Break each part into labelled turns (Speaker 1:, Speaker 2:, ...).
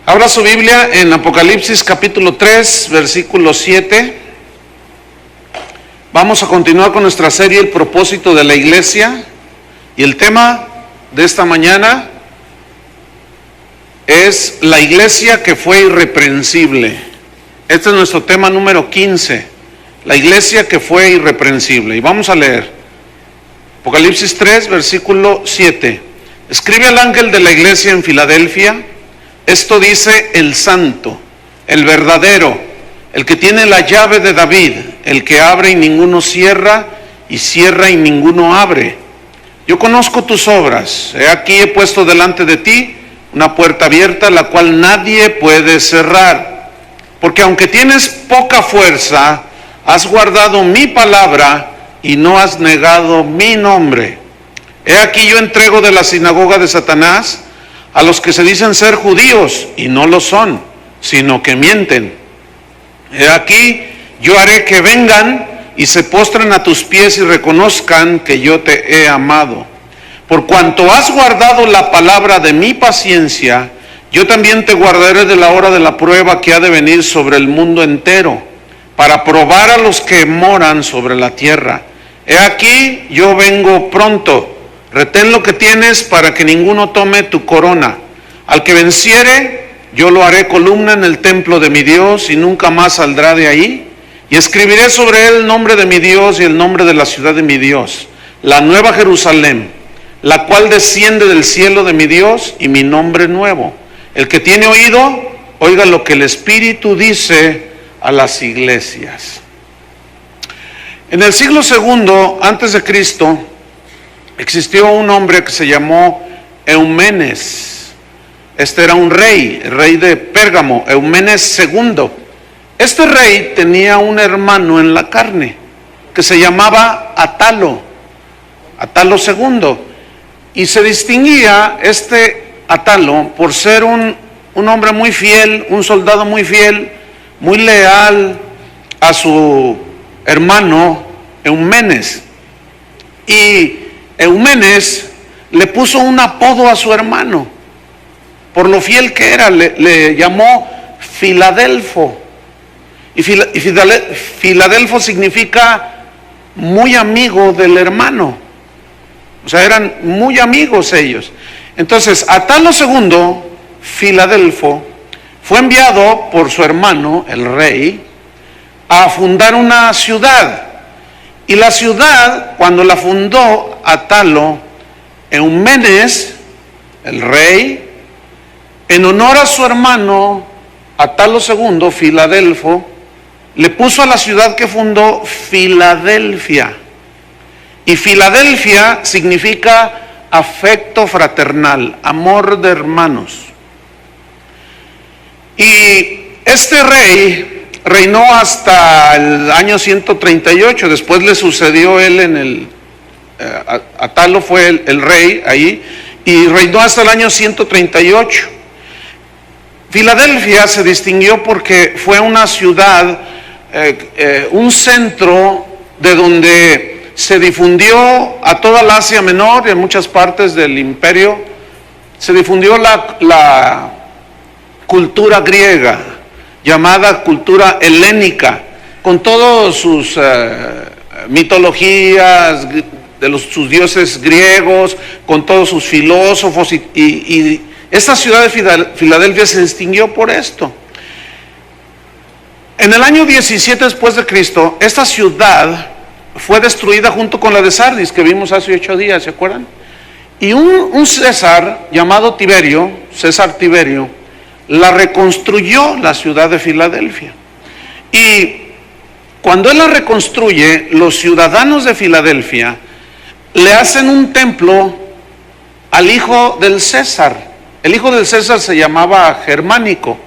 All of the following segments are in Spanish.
Speaker 1: Abra su Biblia en Apocalipsis capítulo 3, versículo 7. Vamos a continuar con nuestra serie El propósito de la iglesia. Y el tema de esta mañana es la iglesia que fue irreprensible. Este es nuestro tema número 15, la iglesia que fue irreprensible. Y vamos a leer Apocalipsis 3, versículo 7. Escribe al ángel de la iglesia en Filadelfia: esto dice el santo, el verdadero, el que tiene la llave de David, el que abre y ninguno cierra, y cierra y ninguno abre. Yo conozco tus obras. He aquí he puesto delante de ti una puerta abierta, la cual nadie puede cerrar. Porque aunque tienes poca fuerza, has guardado mi palabra y no has negado mi nombre. He aquí yo entrego de la sinagoga de Satanás a los que se dicen ser judíos y no lo son, sino que mienten. He aquí yo haré que vengan y se postren a tus pies y reconozcan que yo te he amado. Por cuanto has guardado la palabra de mi paciencia, yo también te guardaré de la hora de la prueba que ha de venir sobre el mundo entero, para probar a los que moran sobre la tierra. He aquí yo vengo pronto. Retén lo que tienes para que ninguno tome tu corona. Al que venciere, yo lo haré columna en el templo de mi Dios y nunca más saldrá de ahí. Y escribiré sobre él el nombre de mi Dios y el nombre de la ciudad de mi Dios, la nueva Jerusalén, la cual desciende del cielo de mi Dios, y mi nombre nuevo. El que tiene oído, oiga lo que el Espíritu dice a las iglesias. En el siglo II antes de Cristo existió un hombre que se llamó Eumenes. Este era un rey, el rey de Pérgamo, Eumenes II. Este rey tenía un hermano en la carne que se llamaba Atalo II. Y se distinguía este Atalo por ser un hombre muy fiel, un soldado muy fiel, muy leal a su hermano Eumenes. Y Eumenes le puso un apodo a su hermano por lo fiel que era. Le llamó Filadelfo. Y Filadelfo significa muy amigo del hermano. O sea, eran muy amigos ellos. Entonces, Atalo II, Filadelfo, fue enviado por su hermano, el rey, a fundar una ciudad. Y la ciudad, cuando la fundó Atalo, Eumenes, el rey, en honor a su hermano Atalo II, Filadelfo, le puso a la ciudad que fundó Filadelfia. Y Filadelfia significa afecto fraternal, amor de hermanos. Y este rey reinó hasta el año 138, después le sucedió él Atalo fue el rey ahí, y reinó hasta el año 138. Filadelfia se distinguió porque fue una ciudad, un centro de donde se difundió a toda la Asia Menor y en muchas partes del imperio, se difundió la cultura griega, llamada cultura helénica, con todas sus mitologías de sus dioses griegos, con todos sus filósofos, y esta ciudad de Filadelfia se distinguió por esto. En el año 17 después de Cristo, esta ciudad fue destruida junto con la de Sardis, que vimos hace 8 días, ¿se acuerdan? Y un César llamado Tiberio, César Tiberio, la reconstruyó, la ciudad de Filadelfia. Y cuando él la reconstruye, los ciudadanos de Filadelfia le hacen un templo al hijo del César. El hijo del César se llamaba Germánico.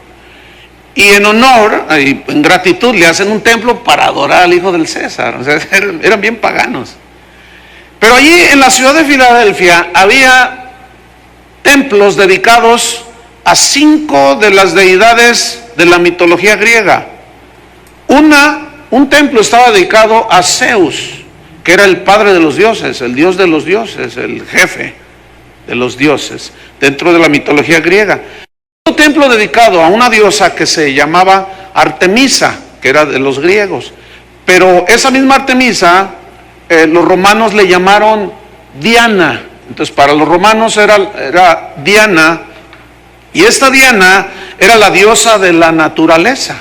Speaker 1: Y en honor, y en gratitud, le hacen un templo para adorar al hijo del César. O sea, eran bien paganos. Pero allí en la ciudad de Filadelfia había templos dedicados a 5 de las deidades de la mitología griega. Un templo estaba dedicado a Zeus, que era el padre de los dioses, el dios de los dioses, el jefe de los dioses dentro de la mitología griega. otro templo dedicado a una diosa que se llamaba Artemisa, que era de los griegos. Pero esa misma Artemisa, los romanos le llamaron Diana. Entonces para los romanos era Diana, y esta Diana era la diosa de la naturaleza,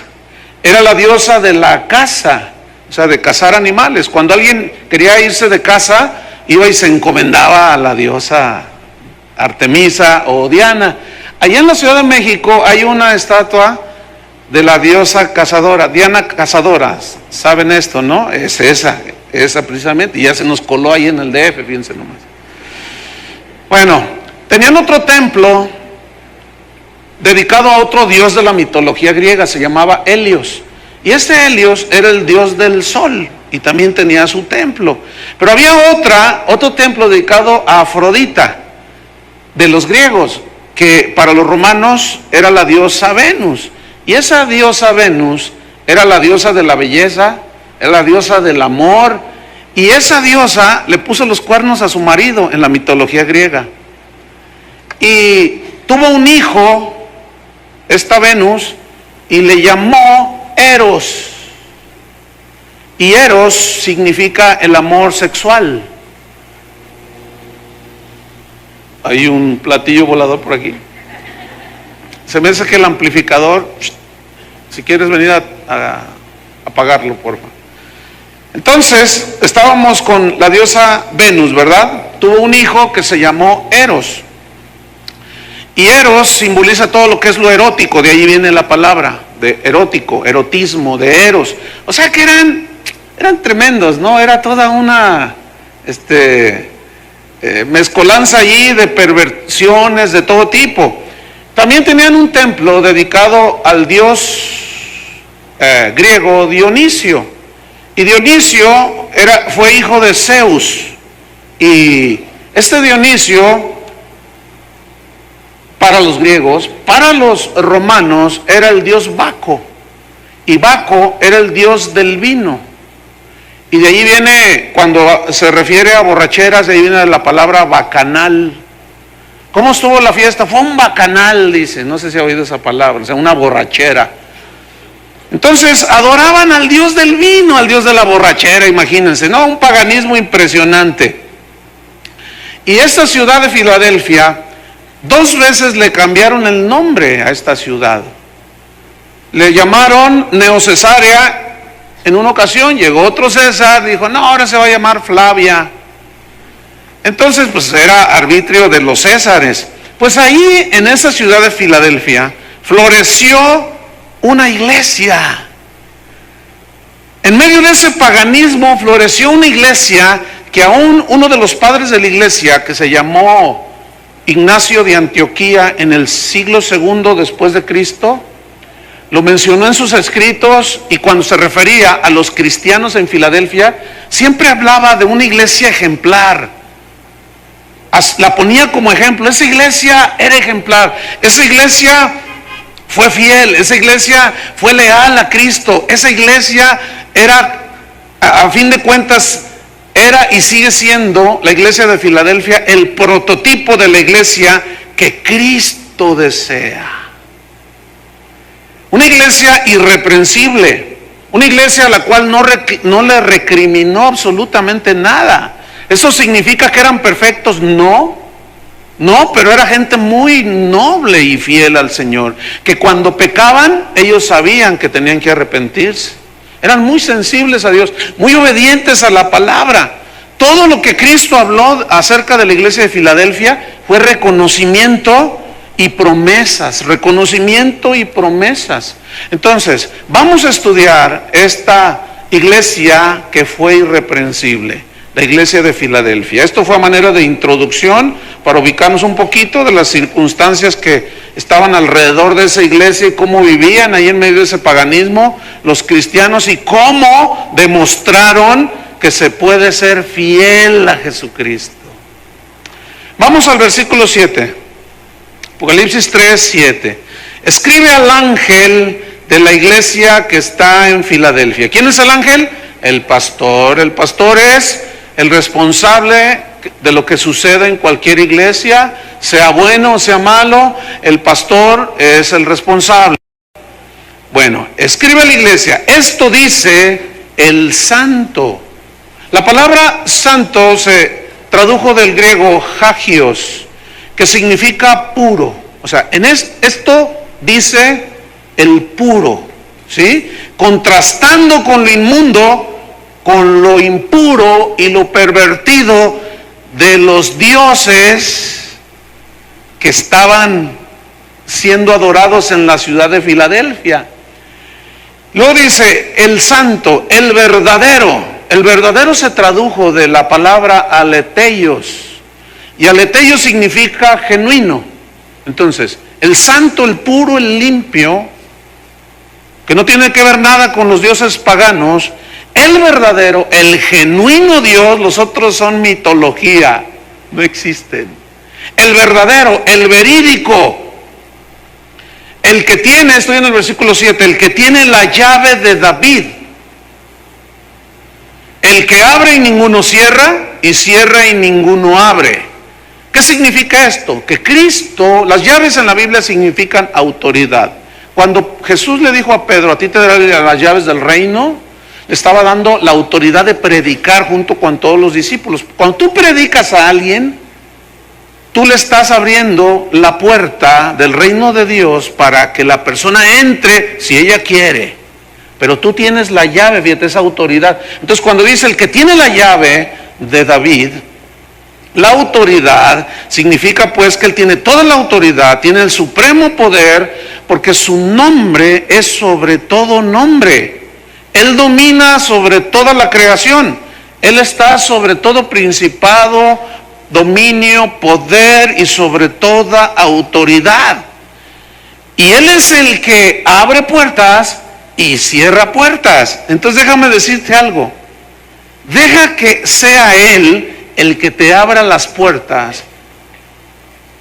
Speaker 1: era la diosa de la caza, o sea, de cazar animales. Cuando alguien quería irse de caza, iba y se encomendaba a la diosa Artemisa o Diana. Allá en la Ciudad de México hay una estatua de la diosa cazadora, Diana Cazadora. ¿Saben esto, no? Es esa precisamente, y ya se nos coló ahí en el DF, fíjense nomás. Bueno, tenían otro templo dedicado a otro dios de la mitología griega, se llamaba Helios. Y este Helios era el dios del sol y también tenía su templo. Pero había otro templo dedicado a Afrodita, de los griegos, que para los romanos era la diosa Venus. Y esa diosa Venus era la diosa de la belleza, era la diosa del amor, y esa diosa le puso los cuernos a su marido en la mitología griega. Y tuvo un hijo, esta Venus, y le llamó Eros. Y Eros significa el amor sexual. Hay un platillo volador por aquí. Se me hace que el amplificador, si quieres venir a apagarlo, por favor. Entonces, estábamos con la diosa Venus, ¿verdad? Tuvo un hijo que se llamó Eros. Y Eros simboliza todo lo que es lo erótico, de ahí viene la palabra, de erótico, erotismo, de Eros. O sea que eran tremendos, ¿no? Era toda una mezcolanza allí de perversiones de todo tipo. También tenían un templo dedicado al dios griego Dionisio. Y Dionisio fue hijo de Zeus. Y este Dionisio, para los griegos, para los romanos, era el dios Baco. Y Baco era el dios del vino. Y de ahí viene, cuando se refiere a borracheras, de ahí viene la palabra bacanal. ¿Cómo estuvo la fiesta? Fue un bacanal, dice. No sé si ha oído esa palabra, o sea, una borrachera. Entonces adoraban al dios del vino, al dios de la borrachera, imagínense, ¿no? Un paganismo impresionante. Y esta ciudad de Filadelfia, 2 veces le cambiaron el nombre a esta ciudad. Le llamaron Neocesarea. En una ocasión llegó otro César, dijo, no, ahora se va a llamar Flavia. Entonces, pues era arbitrio de los Césares. Pues ahí, en esa ciudad de Filadelfia, floreció una iglesia. En medio de ese paganismo floreció una iglesia que aún uno de los padres de la iglesia, que se llamó Ignacio de Antioquía, en el siglo II después de Cristo, lo mencionó en sus escritos, y cuando se refería a los cristianos en Filadelfia, siempre hablaba de una iglesia ejemplar. La ponía como ejemplo. Esa iglesia era ejemplar, esa iglesia fue fiel, esa iglesia fue leal a Cristo, esa iglesia era, a fin de cuentas, era y sigue siendo la iglesia de Filadelfia el prototipo de la iglesia que Cristo desea. Una iglesia irreprensible, una iglesia a la cual no le recriminó absolutamente nada. ¿Eso significa que eran perfectos? No, pero era gente muy noble y fiel al Señor, que cuando pecaban, ellos sabían que tenían que arrepentirse. Eran muy sensibles a Dios, muy obedientes a la palabra. Todo lo que Cristo habló acerca de la iglesia de Filadelfia fue reconocimiento y promesas, reconocimiento y promesas. Entonces, vamos a estudiar esta iglesia que fue irreprensible, la iglesia de Filadelfia. Esto fue a manera de introducción para ubicarnos un poquito de las circunstancias que estaban alrededor de esa iglesia y cómo vivían ahí en medio de ese paganismo los cristianos y cómo demostraron que se puede ser fiel a Jesucristo. Vamos al versículo 7. Apocalipsis 3:7. Escribe al ángel de la iglesia que está en Filadelfia. ¿Quién es el ángel? El pastor. El pastor es el responsable de lo que sucede en cualquier iglesia, sea bueno o sea malo, el pastor es el responsable. Bueno, escribe a la iglesia, esto dice el santo. La palabra santo se tradujo del griego hagios, que significa puro. O sea, esto dice el puro, ¿sí? Contrastando con lo inmundo, con lo impuro y lo pervertido de los dioses que estaban siendo adorados en la ciudad de Filadelfia. Luego dice el santo, el verdadero. El verdadero se tradujo de la palabra aleteios, y aleteios significa genuino. Entonces, el santo, el puro, el limpio, que no tiene que ver nada con los dioses paganos, el verdadero, el genuino Dios, los otros son mitología, no existen. El verdadero, el verídico, el que tiene, estoy en el versículo 7, el que tiene la llave de David, el que abre y ninguno cierra, y cierra y ninguno abre. ¿Qué significa esto? Que Cristo, las llaves en la Biblia significan autoridad. Cuando Jesús le dijo a Pedro, a ti te daré las llaves del reino, le estaba dando la autoridad de predicar junto con todos los discípulos. Cuando tú predicas a alguien, tú le estás abriendo la puerta del reino de Dios para que la persona entre si ella quiere. Pero tú tienes la llave, fíjate, esa autoridad. Entonces cuando dice el que tiene la llave de David, la autoridad significa pues que él tiene toda la autoridad, tiene el supremo poder, porque su nombre es sobre todo nombre. Él domina sobre toda la creación. Él está sobre todo principado, dominio, poder y sobre toda autoridad. Y Él es el que abre puertas y cierra puertas. Entonces déjame decirte algo. Deja que sea Él el que te abra las puertas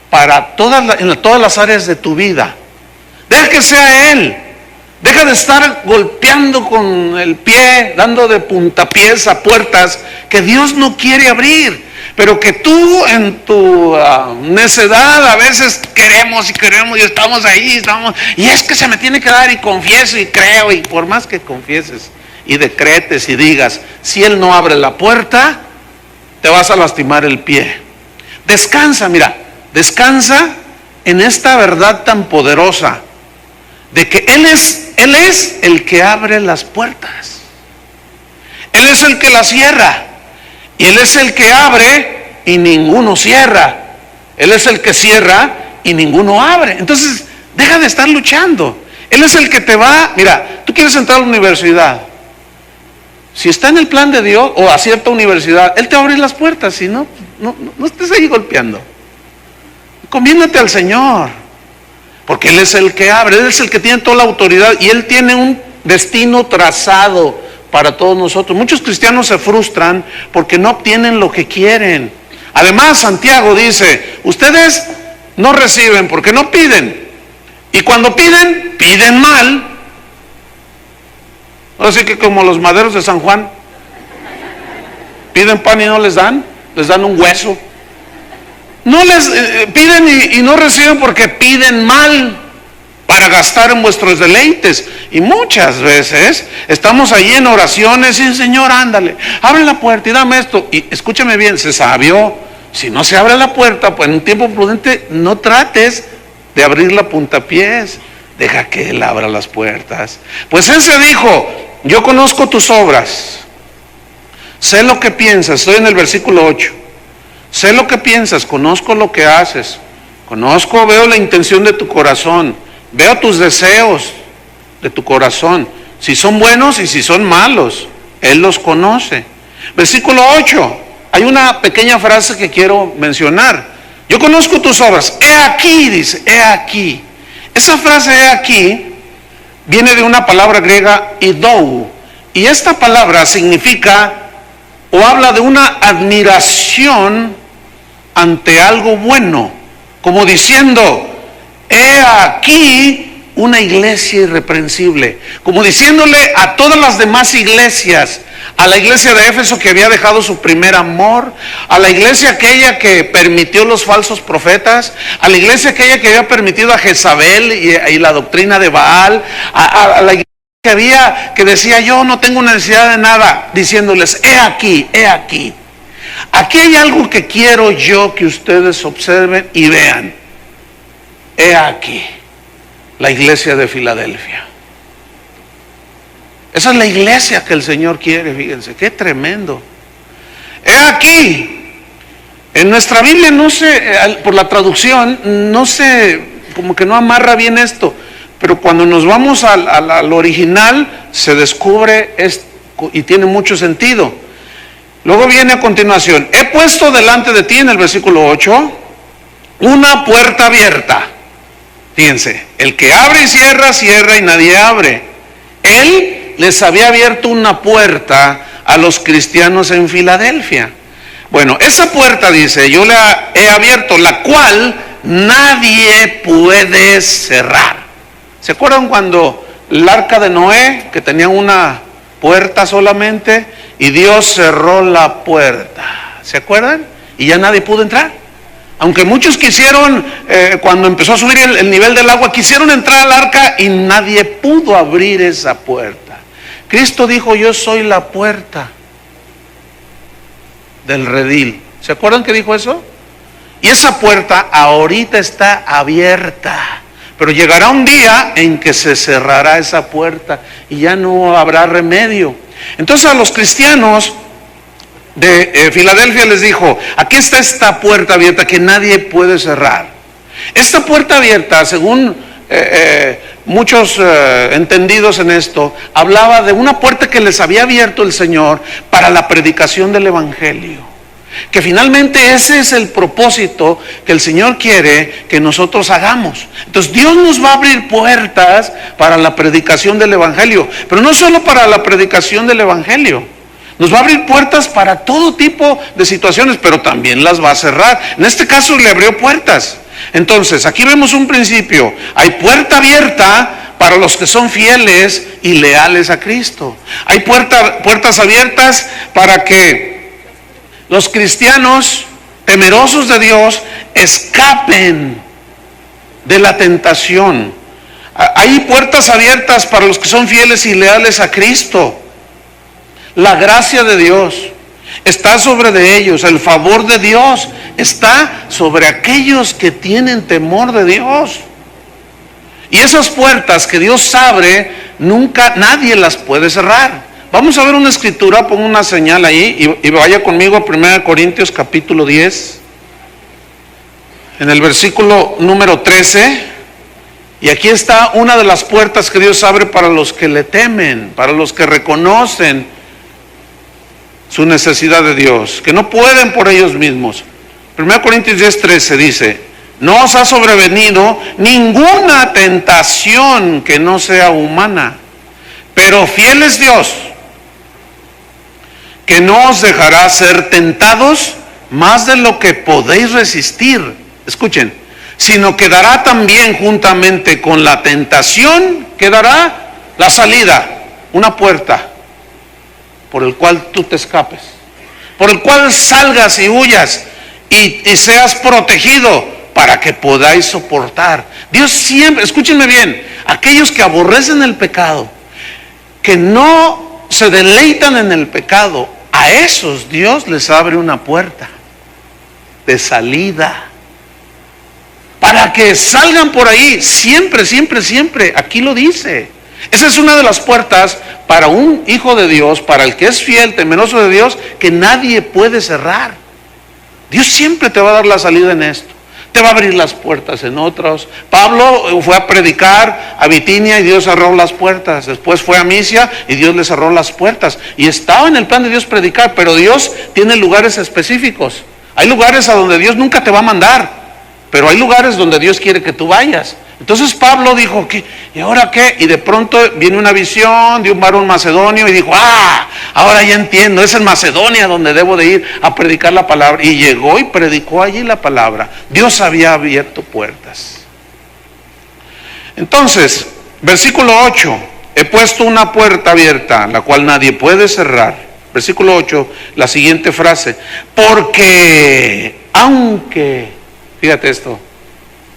Speaker 1: para en todas las áreas de tu vida. Deja que sea Él. Deja de estar golpeando con el pie, dando de puntapiés a puertas que Dios no quiere abrir, pero que tú en tu necedad a veces queremos y estamos ahí, y es que se me tiene que dar y confieso y creo, y por más que confieses y decretes y digas, si Él no abre la puerta, te vas a lastimar el pie. Descansa, mira, descansa en esta verdad tan poderosa de que Él es el que abre las puertas. Él es el que las cierra. Y Él es el que abre y ninguno cierra. Él es el que cierra y ninguno abre. Entonces, deja de estar luchando. Él es el que te va, mira, tú quieres entrar a la universidad. Si está en el plan de Dios o a cierta universidad, Él te va a abrir las puertas. Si no, no estés ahí golpeando. Conviértete al Señor. Porque Él es el que abre, Él es el que tiene toda la autoridad y Él tiene un destino trazado para todos nosotros. Muchos cristianos se frustran porque no obtienen lo que quieren. Además, Santiago dice, ustedes no reciben porque no piden. Y cuando piden, piden mal. Así que como los maderos de San Juan, piden pan y no les dan un hueso. No les piden y no reciben porque piden mal para gastar en vuestros deleites. Y muchas veces estamos ahí en oraciones y Señor, ándale, abre la puerta y dame esto. Y escúchame bien, sé sabio, si no se abre la puerta, pues en un tiempo prudente no trates de abrir la puntapiés. Deja que Él abra las puertas. Pues Él se dijo, yo conozco tus obras, sé lo que piensas. Estoy en el versículo 8. Sé lo que piensas, conozco lo que haces, veo la intención de tu corazón, veo tus deseos de tu corazón, si son buenos y si son malos, Él los conoce. Versículo 8, hay una pequeña frase que quiero mencionar. Yo conozco tus obras, he aquí, dice, he aquí. Esa frase he aquí viene de una palabra griega idou, y esta palabra significa o habla de una admiración ante algo bueno, como diciendo, he aquí una iglesia irreprensible, como diciéndole a todas las demás iglesias, a la iglesia de Éfeso que había dejado su primer amor, a la iglesia aquella que permitió los falsos profetas, a la iglesia aquella que había permitido a Jezabel y la doctrina de Baal, a la iglesia que decía yo no tengo necesidad de nada, diciéndoles he aquí, aquí hay algo que quiero yo que ustedes observen y vean. He aquí la iglesia de Filadelfia. Esa es la iglesia que el Señor quiere, fíjense, qué tremendo. He aquí, en nuestra Biblia no sé, por la traducción, no sé, como que no amarra bien esto, pero cuando nos vamos al original, se descubre y tiene mucho sentido. Luego viene a continuación, he puesto delante de ti, en el versículo 8, una puerta abierta. Fíjense, el que abre y cierra, cierra y nadie abre. Él les había abierto una puerta a los cristianos en Filadelfia. Bueno, esa puerta, dice, yo la he abierto, la cual nadie puede cerrar. ¿Se acuerdan cuando el arca de Noé, que tenía una puerta solamente, y Dios cerró la puerta? ¿Se acuerdan? Y ya nadie pudo entrar. Aunque muchos quisieron, cuando empezó a subir el nivel del agua, quisieron entrar al arca y nadie pudo abrir esa puerta. Cristo dijo, yo soy la puerta del redil. ¿Se acuerdan que dijo eso? Y esa puerta ahorita está abierta, pero llegará un día en que se cerrará esa puerta y ya no habrá remedio. Entonces a los cristianos de Filadelfia les dijo, aquí está esta puerta abierta que nadie puede cerrar. Esta puerta abierta, según muchos entendidos en esto, hablaba de una puerta que les había abierto el Señor para la predicación del Evangelio. Que finalmente ese es el propósito que el Señor quiere que nosotros hagamos. Entonces Dios nos va a abrir puertas para la predicación del Evangelio, pero no solo para la predicación del Evangelio. Nos va a abrir puertas para todo tipo de situaciones, pero también las va a cerrar. En este caso le abrió puertas. Entonces, aquí vemos un principio. Hay puerta abierta para los que son fieles y leales a Cristo. Hay puertas abiertas para que los cristianos temerosos de Dios escapen de la tentación. Hay puertas abiertas para los que son fieles y leales a Cristo. La gracia de Dios está sobre de ellos, el favor de Dios está sobre aquellos que tienen temor de Dios. Y esas puertas que Dios abre, nunca nadie las puede cerrar. Vamos a ver una escritura, pongo una señal ahí y vaya conmigo a 1 Corintios capítulo 10, en el versículo número 13. Y aquí está una de las puertas que Dios abre para los que le temen, para los que reconocen su necesidad de Dios, que no pueden por ellos mismos. 1 Corintios 10:13 dice, no os ha sobrevenido ninguna tentación que no sea humana, pero fiel es Dios, que no os dejará ser tentados más de lo que podéis resistir. Escuchen, sino que dará también juntamente con la tentación, que dará la salida, una puerta por el cual tú te escapes, por el cual salgas y huyas y seas protegido para que podáis soportar. Dios siempre, escúchenme bien, aquellos que aborrecen el pecado, que no se deleitan en el pecado, a esos Dios les abre una puerta de salida para que salgan por ahí siempre, siempre, siempre. Aquí lo dice. Esa es una de las puertas para un hijo de Dios, para el que es fiel, temeroso de Dios, que nadie puede cerrar. Dios siempre te va a dar la salida en esto. Te va a abrir las puertas en otros. Pablo fue a predicar a Bitinia y Dios cerró las puertas. Después fue a Misia y Dios le cerró las puertas. Y estaba en el plan de Dios predicar, pero Dios tiene lugares específicos. Hay lugares a donde Dios nunca te va a mandar, pero hay lugares donde Dios quiere que tú vayas. Entonces Pablo dijo, ¿y ahora qué? Y de pronto viene una visión de un varón macedonio y dijo, ahora ya entiendo, es en Macedonia donde debo de ir a predicar la palabra. Y llegó y predicó allí la palabra. Dios había abierto puertas. Entonces, versículo 8, he puesto una puerta abierta, la cual nadie puede cerrar. Versículo 8, la siguiente frase, porque aunque, fíjate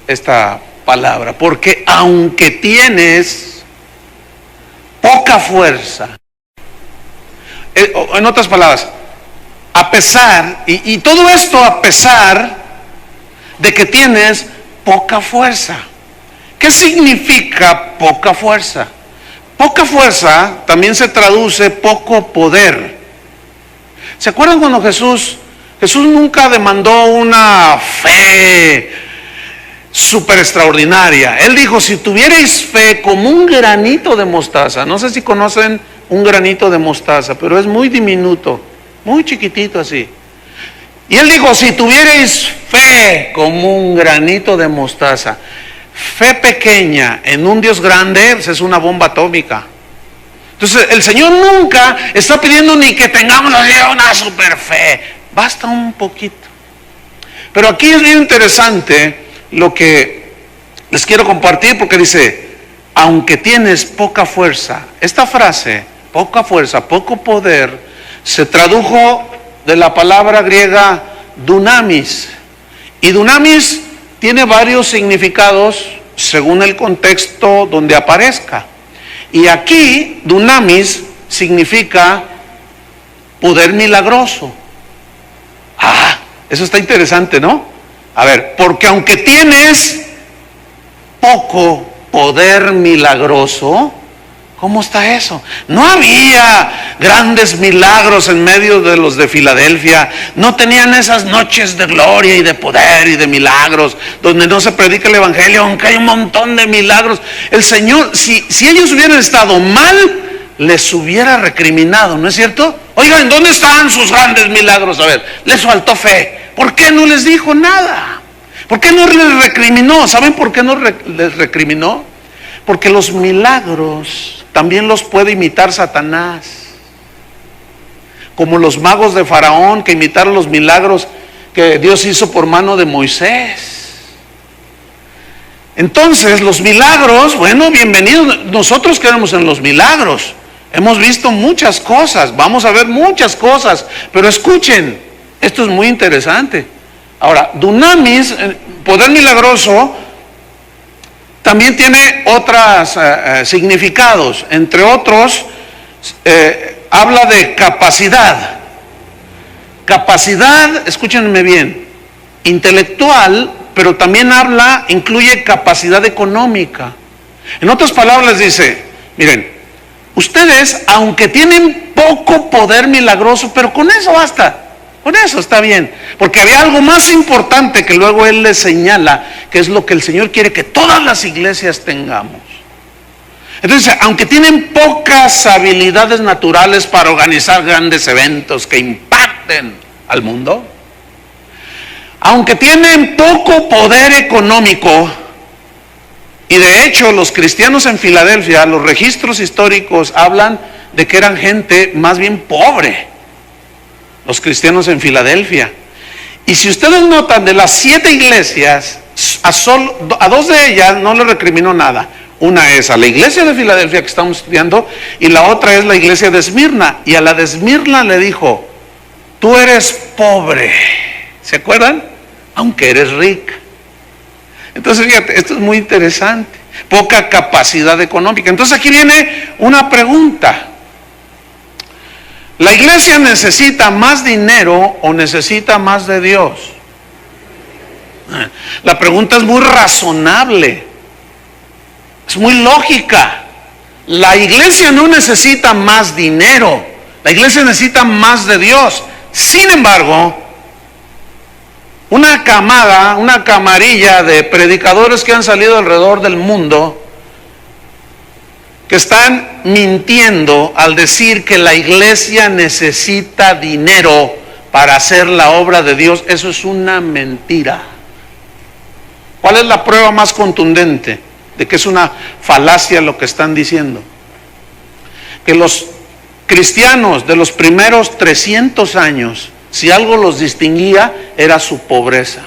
Speaker 1: esta palabra, porque aunque tienes poca fuerza, en otras palabras, a pesar, y todo esto a pesar de que tienes poca fuerza. ¿Qué significa poca fuerza? Poca fuerza también se traduce poco poder. ¿Se acuerdan cuando Jesús nunca demandó una fe súper extraordinaria? Él dijo, si tuvierais fe como un granito de mostaza, no sé si conocen un granito de mostaza, pero es muy diminuto, muy chiquitito así. Y él dijo, si tuvierais fe como un granito de mostaza, fe pequeña en un Dios grande, pues es una bomba atómica. Entonces el Señor nunca está pidiendo ni que tengamos una super fe, basta un poquito. Pero aquí es bien interesante lo que les quiero compartir, porque dice, aunque tienes poca fuerza. Esta frase, poca fuerza, poco poder, se tradujo de la palabra griega dunamis. Y dunamis tiene varios significados según el contexto donde aparezca. Y aquí dunamis significa poder milagroso. Eso está interesante, ¿no? A ver, porque aunque tienes poco poder milagroso, ¿cómo está eso? No había grandes milagros en medio de los de Filadelfia. No tenían esas noches de gloria y de poder y de milagros, donde no se predica el evangelio, aunque hay un montón de milagros. El Señor, si ellos hubieran estado mal, les hubiera recriminado, ¿no es cierto? Oigan, ¿dónde están sus grandes milagros? A ver, les faltó fe. ¿Por qué no les dijo nada? ¿Por qué no les recriminó? ¿Saben por qué no les recriminó? Porque los milagros también los puede imitar Satanás. Como los magos de Faraón que imitaron los milagros que Dios hizo por mano de Moisés. Entonces los milagros, bueno, bienvenidos. Nosotros creemos en los milagros. Hemos visto muchas cosas, vamos a ver muchas cosas. Pero escuchen, esto es muy interesante. Ahora, dunamis, poder milagroso, también tiene otros significados. Entre otros, habla de capacidad. Capacidad, escúchenme bien, intelectual, pero también incluye capacidad económica. En otras palabras dice, miren, ustedes, aunque tienen poco poder milagroso, pero con eso basta. Con eso está bien, porque había algo más importante que luego él les señala, que es lo que el Señor quiere que todas las iglesias tengamos. Entonces, aunque tienen pocas habilidades naturales para organizar grandes eventos que impacten al mundo, aunque tienen poco poder económico, y de hecho los cristianos en Filadelfia, los registros históricos hablan de que eran gente más bien pobre, los cristianos en Filadelfia. Y si ustedes notan, de las 7 iglesias, a 2 de ellas no le recriminó nada. Una es a la iglesia de Filadelfia que estamos estudiando, y la otra es la iglesia de Esmirna. Y a la de Esmirna le dijo, tú eres pobre, ¿se acuerdan? Aunque eres rica. Entonces fíjate, esto es muy interesante. Poca capacidad económica. Entonces aquí viene una pregunta. ¿La iglesia necesita más dinero o necesita más de Dios? La pregunta es muy razonable, es muy lógica. La iglesia no necesita más dinero, la iglesia necesita más de Dios. Sin embargo, una camarilla de predicadores que han salido alrededor del mundo, que están mintiendo al decir que la iglesia necesita dinero para hacer la obra de Dios, eso es una mentira. ¿Cuál es la prueba más contundente de que es una falacia lo que están diciendo? Que los cristianos de los primeros 300 años, si algo los distinguía, era su pobreza.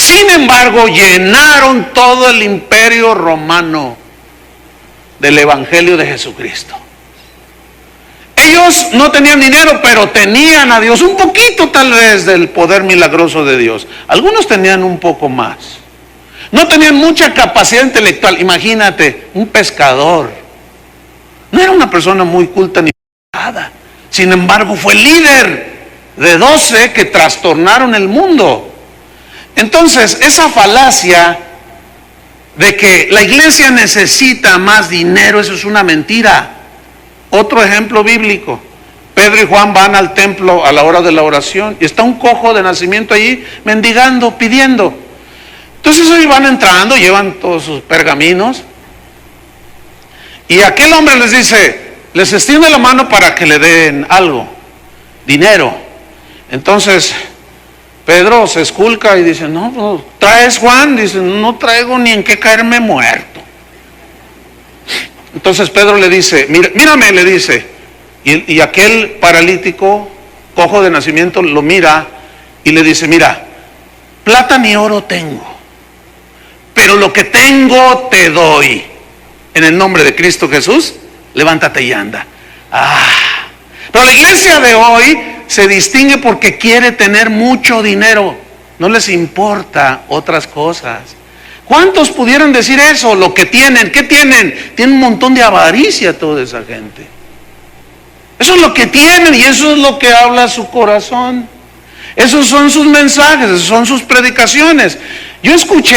Speaker 1: Sin embargo, llenaron todo el imperio romano del evangelio de Jesucristo. Ellos no tenían dinero, pero tenían a Dios, un poquito tal vez del poder milagroso de Dios. Algunos tenían un poco más. No tenían mucha capacidad intelectual. Imagínate, un pescador. No era una persona muy culta ni nada. Sin embargo, fue líder de 12 que trastornaron el mundo. Entonces, esa falacia de que la iglesia necesita más dinero, eso es una mentira. Otro ejemplo bíblico: Pedro y Juan van al templo a la hora de la oración y está un cojo de nacimiento allí mendigando, pidiendo. Entonces ellos van entrando, llevan todos sus pergaminos, y aquel hombre les dice, les extiende la mano para que le den algo, dinero. Entonces Pedro se esculca y dice, no, ¿traes, Juan? Dice, no traigo ni en qué caerme muerto. Entonces Pedro le dice, mírame, le dice, y aquel paralítico, cojo de nacimiento, lo mira y le dice, mira, plata ni oro tengo, pero lo que tengo te doy. En el nombre de Cristo Jesús, levántate y anda. Pero la iglesia de hoy se distingue porque quiere tener mucho dinero. No les importa otras cosas. ¿Cuántos pudieran decir eso? Lo que tienen, ¿qué tienen? Tienen un montón de avaricia toda esa gente. Eso es lo que tienen y eso es lo que habla su corazón. Esos son sus mensajes, esas son sus predicaciones. Yo escuché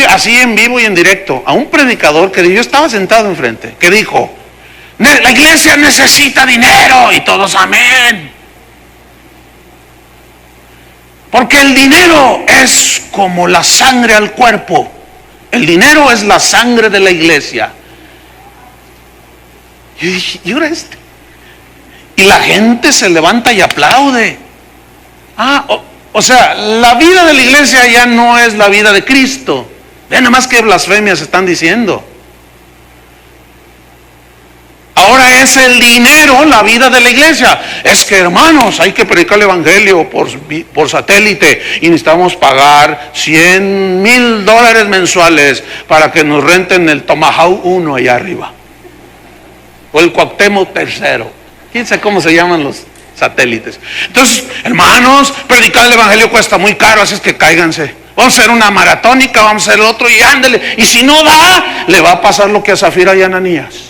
Speaker 1: así en vivo y en directo a un predicador que yo estaba sentado enfrente, que dijo, la iglesia necesita dinero, y todos amén. Porque el dinero es como la sangre al cuerpo. El dinero es la sangre de la iglesia. Yo dije, ¿y ahora este? Y la gente se levanta y aplaude. O sea, la vida de la iglesia ya no es la vida de Cristo. Vean nada más qué blasfemias están diciendo. Ahora es el dinero la vida de la iglesia. Es que, hermanos, hay que predicar el evangelio por satélite y necesitamos pagar $100,000 mensuales para que nos renten el Tomahawk 1 allá arriba, o el Cuauhtémoc 3. ¿Quién sabe cómo se llaman los satélites? Entonces, hermanos, predicar el evangelio cuesta muy caro, así es que cáiganse. Vamos a hacer una maratónica, vamos a hacer el otro y ándele. Y si no da, le va a pasar lo que a Zafira y Ananías.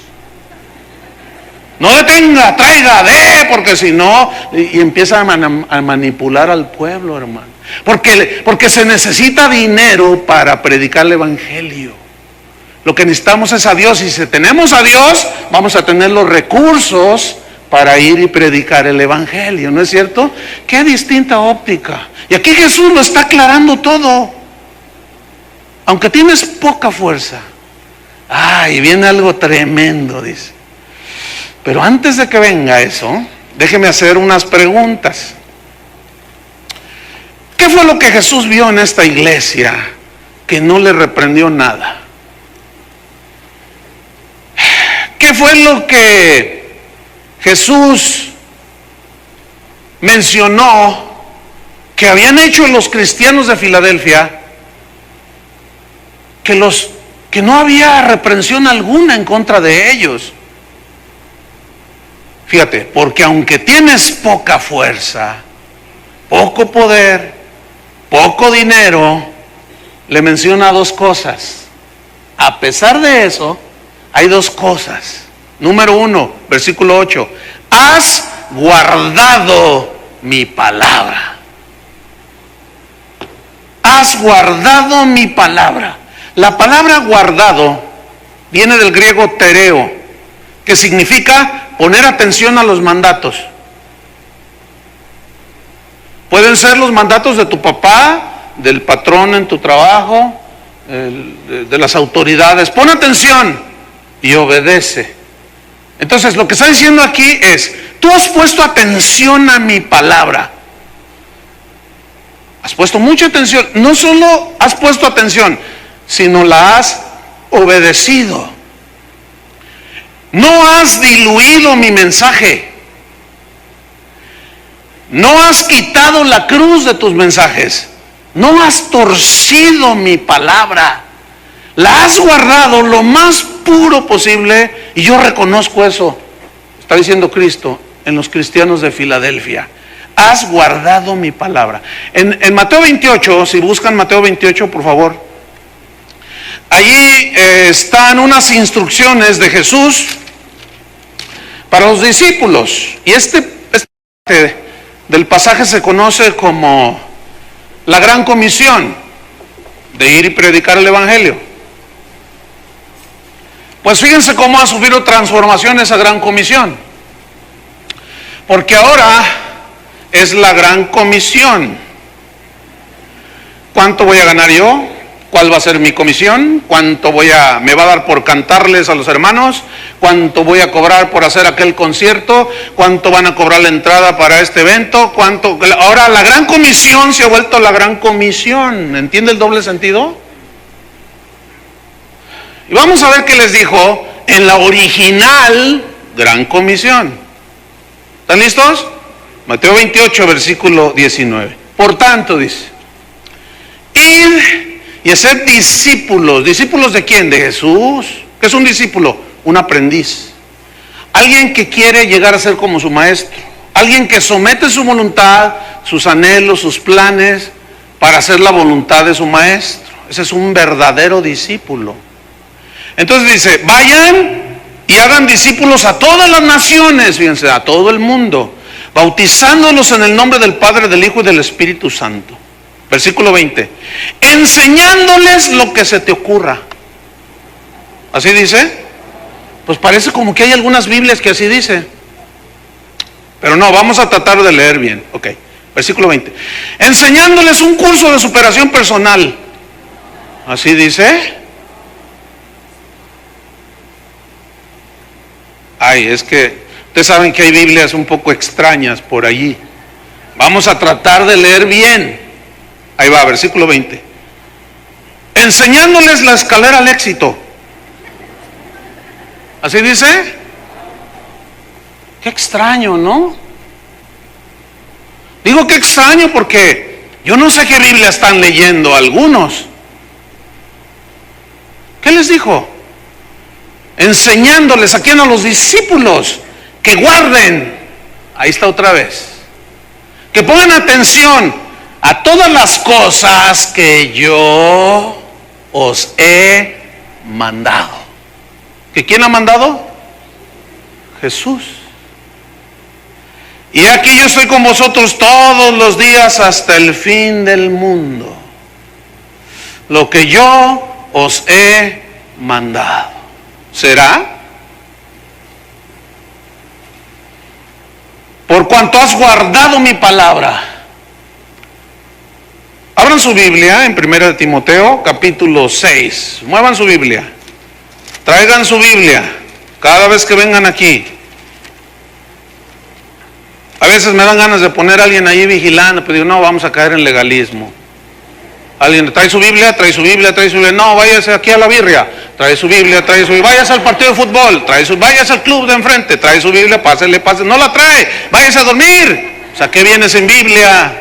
Speaker 1: No detenga, traiga, porque si no, y empieza a manipular al pueblo, hermano. Porque se necesita dinero para predicar el evangelio. Lo que necesitamos es a Dios, y si tenemos a Dios, vamos a tener los recursos para ir y predicar el evangelio, ¿no es cierto? Qué distinta óptica. Y aquí Jesús lo está aclarando todo. Aunque tienes poca fuerza, y viene algo tremendo, dice. Pero antes de que venga eso, déjeme hacer unas preguntas. ¿Qué fue lo que Jesús vio en esta iglesia que no le reprendió nada? ¿Qué fue lo que Jesús mencionó que habían hecho los cristianos de Filadelfia, que no había reprensión alguna en contra de ellos? Fíjate, porque aunque tienes poca fuerza, poco poder, poco dinero, le menciona dos cosas. A pesar de eso, hay dos cosas. Número 1, versículo 8. Has guardado mi palabra. Has guardado mi palabra. La palabra guardado viene del griego tereo, que significa poner atención a los mandatos. Pueden ser los mandatos de tu papá, del patrón en tu trabajo, de las autoridades. Pon atención y obedece. Entonces lo que está diciendo aquí es, tú has puesto atención a mi palabra. Has puesto mucha atención. No solo has puesto atención, sino la has obedecido. No has diluido mi mensaje. No has quitado la cruz de tus mensajes. No has torcido mi palabra. La has guardado lo más puro posible, y yo reconozco eso. Está diciendo Cristo en los cristianos de Filadelfia. Has guardado mi palabra. En Mateo 28, si buscan Mateo 28, por favor. Allí están unas instrucciones de Jesús para los discípulos. Y este parte del pasaje se conoce como la gran comisión de ir y predicar el evangelio. Pues fíjense cómo ha sufrido transformación esa gran comisión. Porque ahora es la gran comisión. ¿Cuánto voy a ganar yo? ¿Cuál va a ser mi comisión? ¿Cuánto me va a dar por cantarles a los hermanos? ¿Cuánto voy a cobrar por hacer aquel concierto? ¿Cuánto van a cobrar la entrada para este evento? ¿Cuánto? Ahora la gran comisión se ha vuelto la gran comisión. ¿Entiende el doble sentido? Y vamos a ver qué les dijo en la original gran comisión. ¿Están listos? Mateo 28, versículo 19. Por tanto, dice, id y hacer discípulos. ¿Discípulos de quién? De Jesús. ¿Qué es un discípulo? Un aprendiz. Alguien que quiere llegar a ser como su maestro. Alguien que somete su voluntad, sus anhelos, sus planes, para hacer la voluntad de su maestro. Ese es un verdadero discípulo. Entonces dice, vayan y hagan discípulos a todas las naciones, fíjense, a todo el mundo, bautizándolos en el nombre del Padre, del Hijo y del Espíritu Santo. Versículo 20, enseñándoles lo que se te ocurra. ¿Así dice? Pues parece como que hay algunas Biblias que así dice. Pero no, vamos a tratar de leer bien. Ok, versículo 20. Enseñándoles un curso de superación personal. ¿Así dice? Ay, es que ustedes saben que hay Biblias un poco extrañas por allí. Vamos a tratar de leer bien. Ahí va, versículo 20. Enseñándoles la escalera al éxito. ¿Así dice? Qué extraño, ¿no? Digo qué extraño porque yo no sé qué Biblia están leyendo algunos. ¿Qué les dijo? Enseñándoles a quién, a los discípulos, que guarden, ahí está otra vez, que pongan atención a todas las cosas que yo os he mandado. ¿Que quién ha mandado? Jesús. Y aquí yo estoy con vosotros todos los días hasta el fin del mundo. Lo que yo os he mandado. ¿Será? Por cuanto has guardado mi palabra. Abran su Biblia en 1 Timoteo capítulo 6. Muevan su Biblia. Traigan su Biblia cada vez que vengan aquí. A veces me dan ganas de poner a alguien ahí vigilando, pero digo, no, vamos a caer en legalismo. Alguien trae su Biblia, trae su Biblia, trae su Biblia. No, váyase aquí a la birria. Trae su Biblia, trae su Biblia. Váyase al partido de fútbol. Váyase al club de enfrente. Trae su Biblia, pásele. No la trae. Váyase a dormir. O sea, ¿qué viene sin Biblia?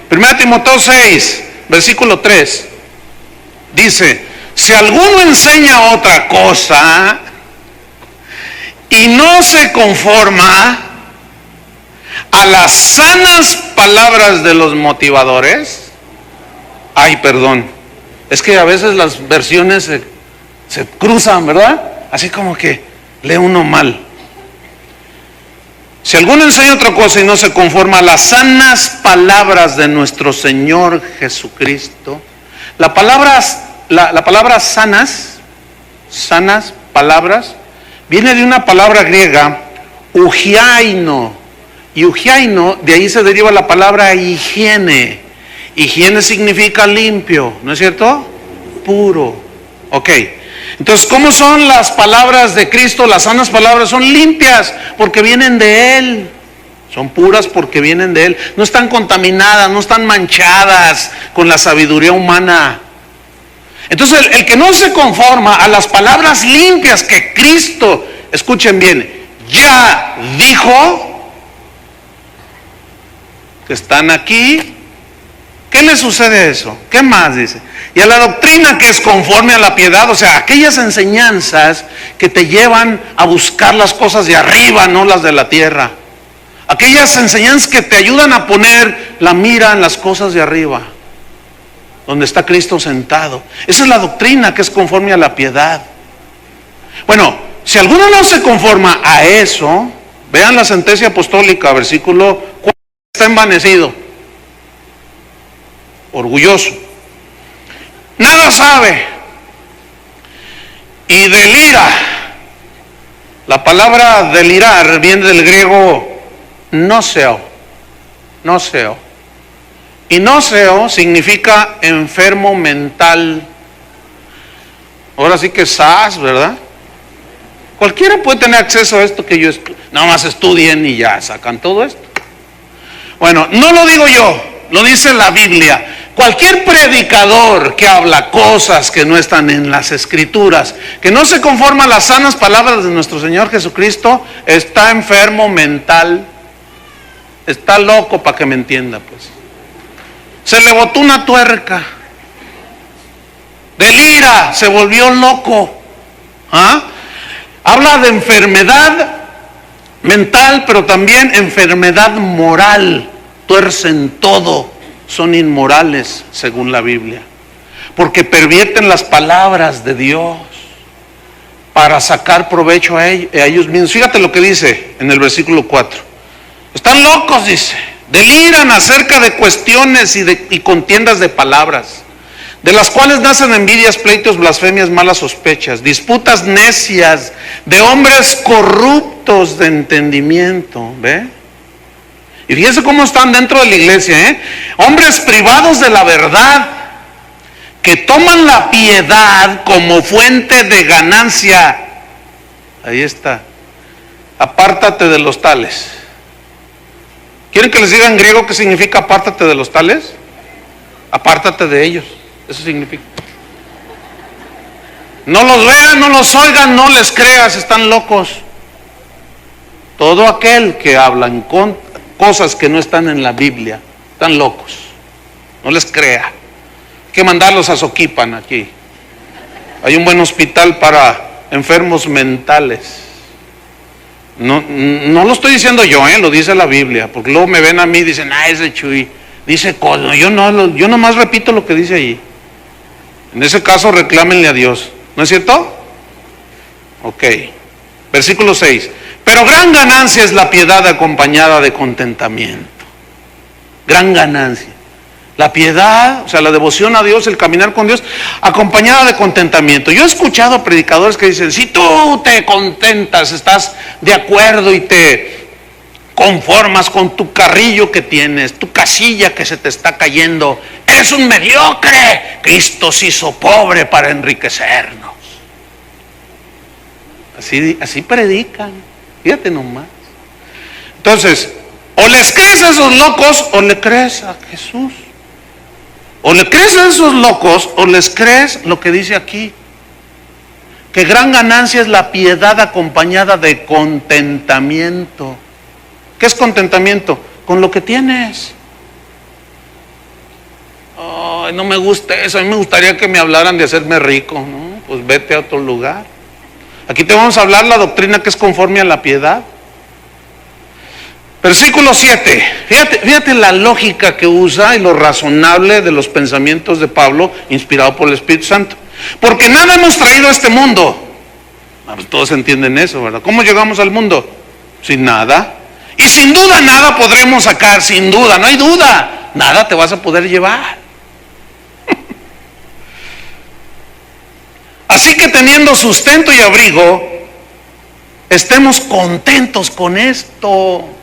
Speaker 1: 1 Timoteo 6, versículo 3. Dice, si alguno enseña otra cosa y no se conforma a las sanas palabras de los motivadores. Ay, perdón, es que a veces las versiones se cruzan, ¿verdad? Así como que lee uno mal. Si alguno enseña otra cosa y no se conforma a las sanas palabras de nuestro Señor Jesucristo, la palabra sanas palabras, viene de una palabra griega, ugiaino, y ugiaino, de ahí se deriva la palabra higiene. Higiene significa limpio, ¿no es cierto? Puro. Ok. Entonces, ¿cómo son las palabras de Cristo? Las sanas palabras son limpias porque vienen de Él. Son puras porque vienen de Él. No están contaminadas, no están manchadas con la sabiduría humana. Entonces, el que no se conforma a las palabras limpias que Cristo, escuchen bien, ya dijo, que están aquí, ¿Qué le sucede a eso? ¿Qué más dice? Y a la doctrina que es conforme a la piedad, o sea, aquellas enseñanzas que te llevan a buscar las cosas de arriba, no las de la tierra. Aquellas enseñanzas que te ayudan a poner la mira en las cosas de arriba, donde está Cristo sentado. Esa es la doctrina que es conforme a la piedad. Bueno, si alguno no se conforma a eso, vean la sentencia apostólica, versículo 4, está envanecido, orgulloso, nada sabe y delira. La palabra delirar viene del griego noseo. Y noseo significa enfermo mental. Ahora sí que sas, ¿verdad? Cualquiera puede tener acceso a esto que yo nada más estudien y ya sacan todo esto. Bueno, no lo digo yo, lo dice la Biblia. Cualquier predicador que habla cosas que no están en las Escrituras, que no se conforma a las sanas palabras de nuestro Señor Jesucristo, está enfermo mental. Está loco, para que me entienda, pues. Se le botó una tuerca. Delira, se volvió loco. ¿Ah? Habla de enfermedad mental, pero también enfermedad moral. Tuercen todo, son inmorales según la Biblia, porque pervierten las palabras de Dios para sacar provecho a ellos mismos. Fíjate lo que dice en el versículo 4. Están locos, dice, deliran acerca de cuestiones y contiendas de palabras, de las cuales nacen envidias, pleitos, blasfemias, malas sospechas, disputas necias de hombres corruptos de entendimiento. ¿Ve? Y fíjense cómo están dentro de la iglesia, hombres privados de la verdad, que toman la piedad como fuente de ganancia. Ahí está. Apártate de los tales. ¿Quieren que les diga en griego qué significa apártate de los tales? Apártate de ellos. Eso significa. No los vean, no los oigan, no les creas, están locos. Todo aquel que habla en cosas que no están en la Biblia, están locos. No les crea. Hay que mandarlos a Soquipan aquí. Hay un buen hospital para enfermos mentales. No lo estoy diciendo yo, lo dice la Biblia, porque luego me ven a mí y dicen, ese Chuy dice cosas. Yo nomás repito lo que dice ahí. En ese caso reclámenle a Dios, ¿no es cierto? Ok, versículo 6. Pero gran ganancia es la piedad acompañada de contentamiento. Gran ganancia. La piedad, o sea, la devoción a Dios, el caminar con Dios, acompañada de contentamiento. Yo he escuchado a predicadores que dicen, si tú te contentas, estás de acuerdo y te conformas con tu carrillo que tienes, tu casilla que se te está cayendo, eres un mediocre. Cristo se hizo pobre para enriquecernos. Así predican, fíjate nomás. Entonces, o les crees a esos locos o le crees a Jesús. O le crees a esos locos o les crees lo que dice aquí, que gran ganancia es la piedad acompañada de contentamiento. ¿Qué es contentamiento? Con lo que tienes. Ay, no me gusta eso, a mí me gustaría que me hablaran de hacerme rico, ¿no? Pues vete a otro lugar. Aquí te vamos a hablar la doctrina que es conforme a la piedad. Versículo 7, fíjate la lógica que usa y lo razonable de los pensamientos de Pablo, inspirado por el Espíritu Santo. Porque nada hemos traído a este mundo. Pues todos entienden eso, ¿verdad? ¿Cómo llegamos al mundo? Sin nada. Y sin duda nada podremos sacar, sin duda, no hay duda. Nada te vas a poder llevar. Así que teniendo sustento y abrigo, estemos contentos con esto.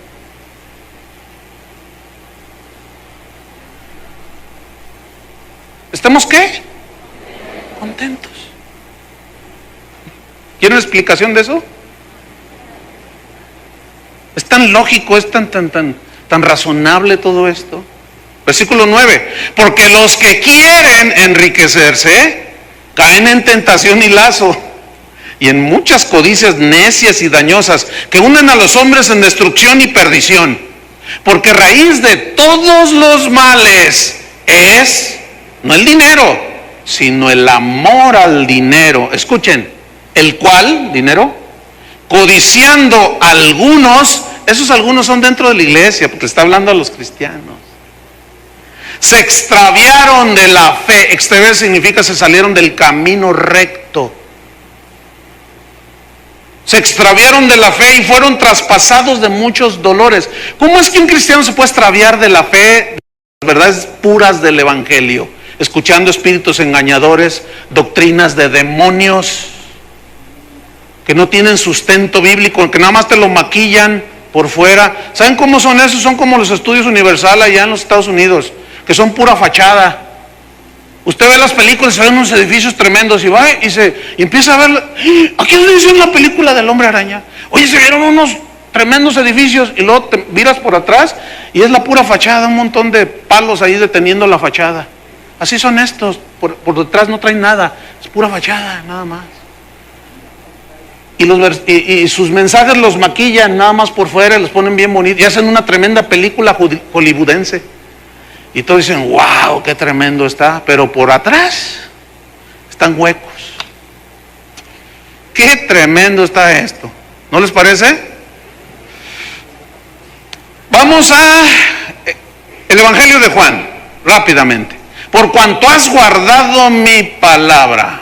Speaker 1: ¿Estamos qué? Contentos. ¿Quieren explicación de eso? Es tan lógico, es tan razonable todo esto. Versículo 9. Porque los que quieren enriquecerse caen en tentación y lazo, y en muchas codicias necias y dañosas que unen a los hombres en destrucción y perdición. Porque raíz de todos los males es, no el dinero, sino el amor al dinero. Escuchen, el cual, dinero, codiciando algunos, esos algunos son dentro de la iglesia, porque está hablando a los cristianos. Se extraviaron de la fe. Extraviar significa se salieron del camino recto. Se extraviaron de la fe y fueron traspasados de muchos dolores. ¿Cómo es que un cristiano se puede extraviar de la fe, de las verdades puras del evangelio? Escuchando espíritus engañadores, doctrinas de demonios que no tienen sustento bíblico, que nada más te lo maquillan por fuera. ¿Saben cómo son esos? Son como los estudios Universal allá en los Estados Unidos, que son pura fachada. Usted ve las películas, se ven unos edificios tremendos y va y empieza a ver, aquí nos dicen la película del Hombre Araña. Oye, se vieron unos tremendos edificios y luego te miras por atrás y es la pura fachada, un montón de palos ahí deteniendo la fachada. Así son estos, por detrás no traen nada, es pura fachada, nada más. Y sus mensajes los maquillan nada más por fuera, los ponen bien bonitos y hacen una tremenda película hollywoodense. Y todos dicen, wow, qué tremendo está, pero por atrás están huecos. Qué tremendo está esto, ¿no les parece? Vamos a el Evangelio de Juan, rápidamente. Por cuanto has guardado mi palabra.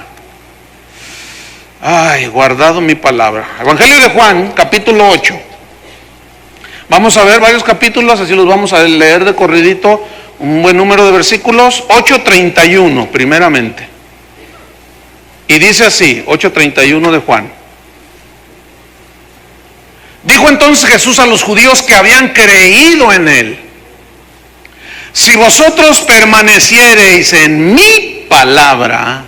Speaker 1: Ay, guardado mi palabra. Evangelio de Juan, capítulo 8. Vamos a ver varios capítulos, así los vamos a leer de corridito. Un buen número de versículos, 8:31 primeramente. Y dice así, 8:31 de Juan. Dijo entonces Jesús a los judíos que habían creído en él: si vosotros permaneciereis en mi palabra,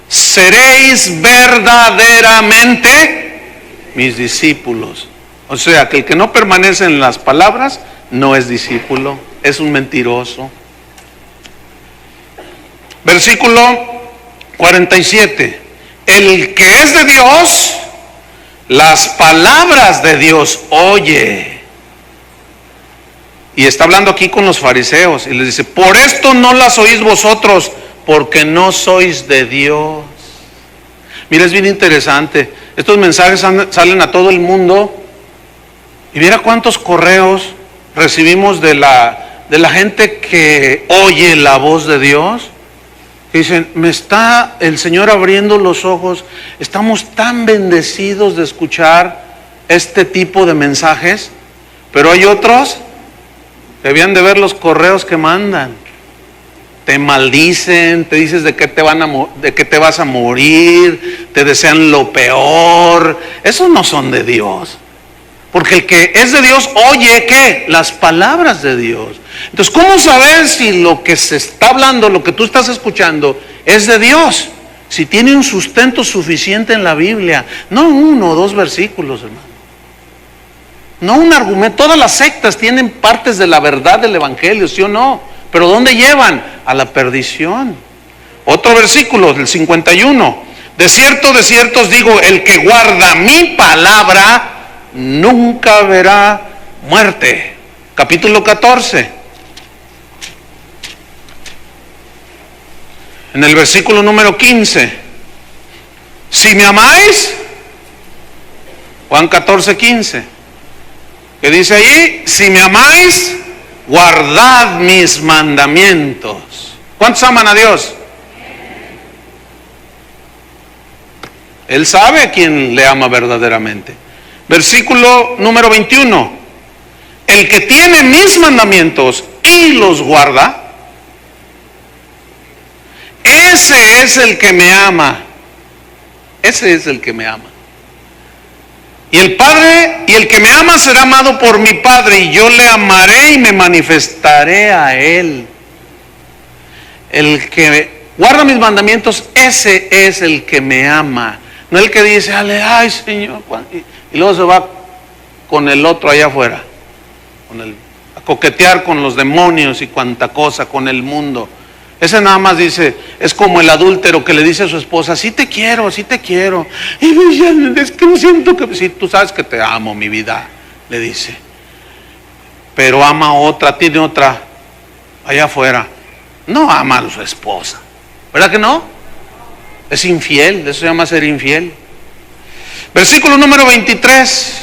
Speaker 1: seréis verdaderamente mis discípulos. O sea, que el que no permanece en las palabras no es discípulo, es un mentiroso. Versículo 47. El que es de Dios, las palabras de Dios oye. Y está hablando aquí con los fariseos y les dice: por esto no las oís vosotros, porque no sois de Dios. Mira, es bien interesante. Estos mensajes salen a todo el mundo. Y mira cuántos correos recibimos de la gente que oye la voz de Dios. Que dicen: me está el Señor abriendo los ojos. Estamos tan bendecidos de escuchar este tipo de mensajes. Pero hay otros que debían de ver los correos que mandan. Te maldicen, te dices de qué te vas a morir, te desean lo peor. Esos no son de Dios. Porque el que es de Dios oye, ¿qué? Las palabras de Dios. Entonces, ¿cómo saber si lo que se está hablando, lo que tú estás escuchando, es de Dios? Si tiene un sustento suficiente en la Biblia. No 1 o 2 versículos, hermano. No un argumento. Todas las sectas tienen partes de la verdad del Evangelio, ¿sí o no? Pero ¿dónde llevan? A la perdición. Otro versículo, del 51. De cierto os digo, el que guarda mi palabra nunca verá muerte. Capítulo 14. En el versículo número 15. Si me amáis, Juan 14:15. ¿Qué dice allí? Si me amáis, guardad mis mandamientos. ¿Cuántos aman a Dios? Él sabe a quién le ama verdaderamente. Versículo número 21. El que tiene mis mandamientos y los guarda, ese es el que me ama. Ese es el que me ama. Y el que me ama será amado por mi Padre, y yo le amaré y me manifestaré a él. El que guarda mis mandamientos, ese es el que me ama. No el que dice: ay Señor, y luego se va con el otro allá afuera, a coquetear con los demonios y cuanta cosa, con el mundo. Ese nada más dice, es como el adúltero que le dice a su esposa: sí te quiero, sí te quiero. Y es que no siento que... Sí, tú sabes que te amo, mi vida, le dice. Pero ama a otra, tiene otra allá afuera. no ama a su esposa, ¿verdad que no? Es infiel, eso se llama ser infiel. Versículo número 23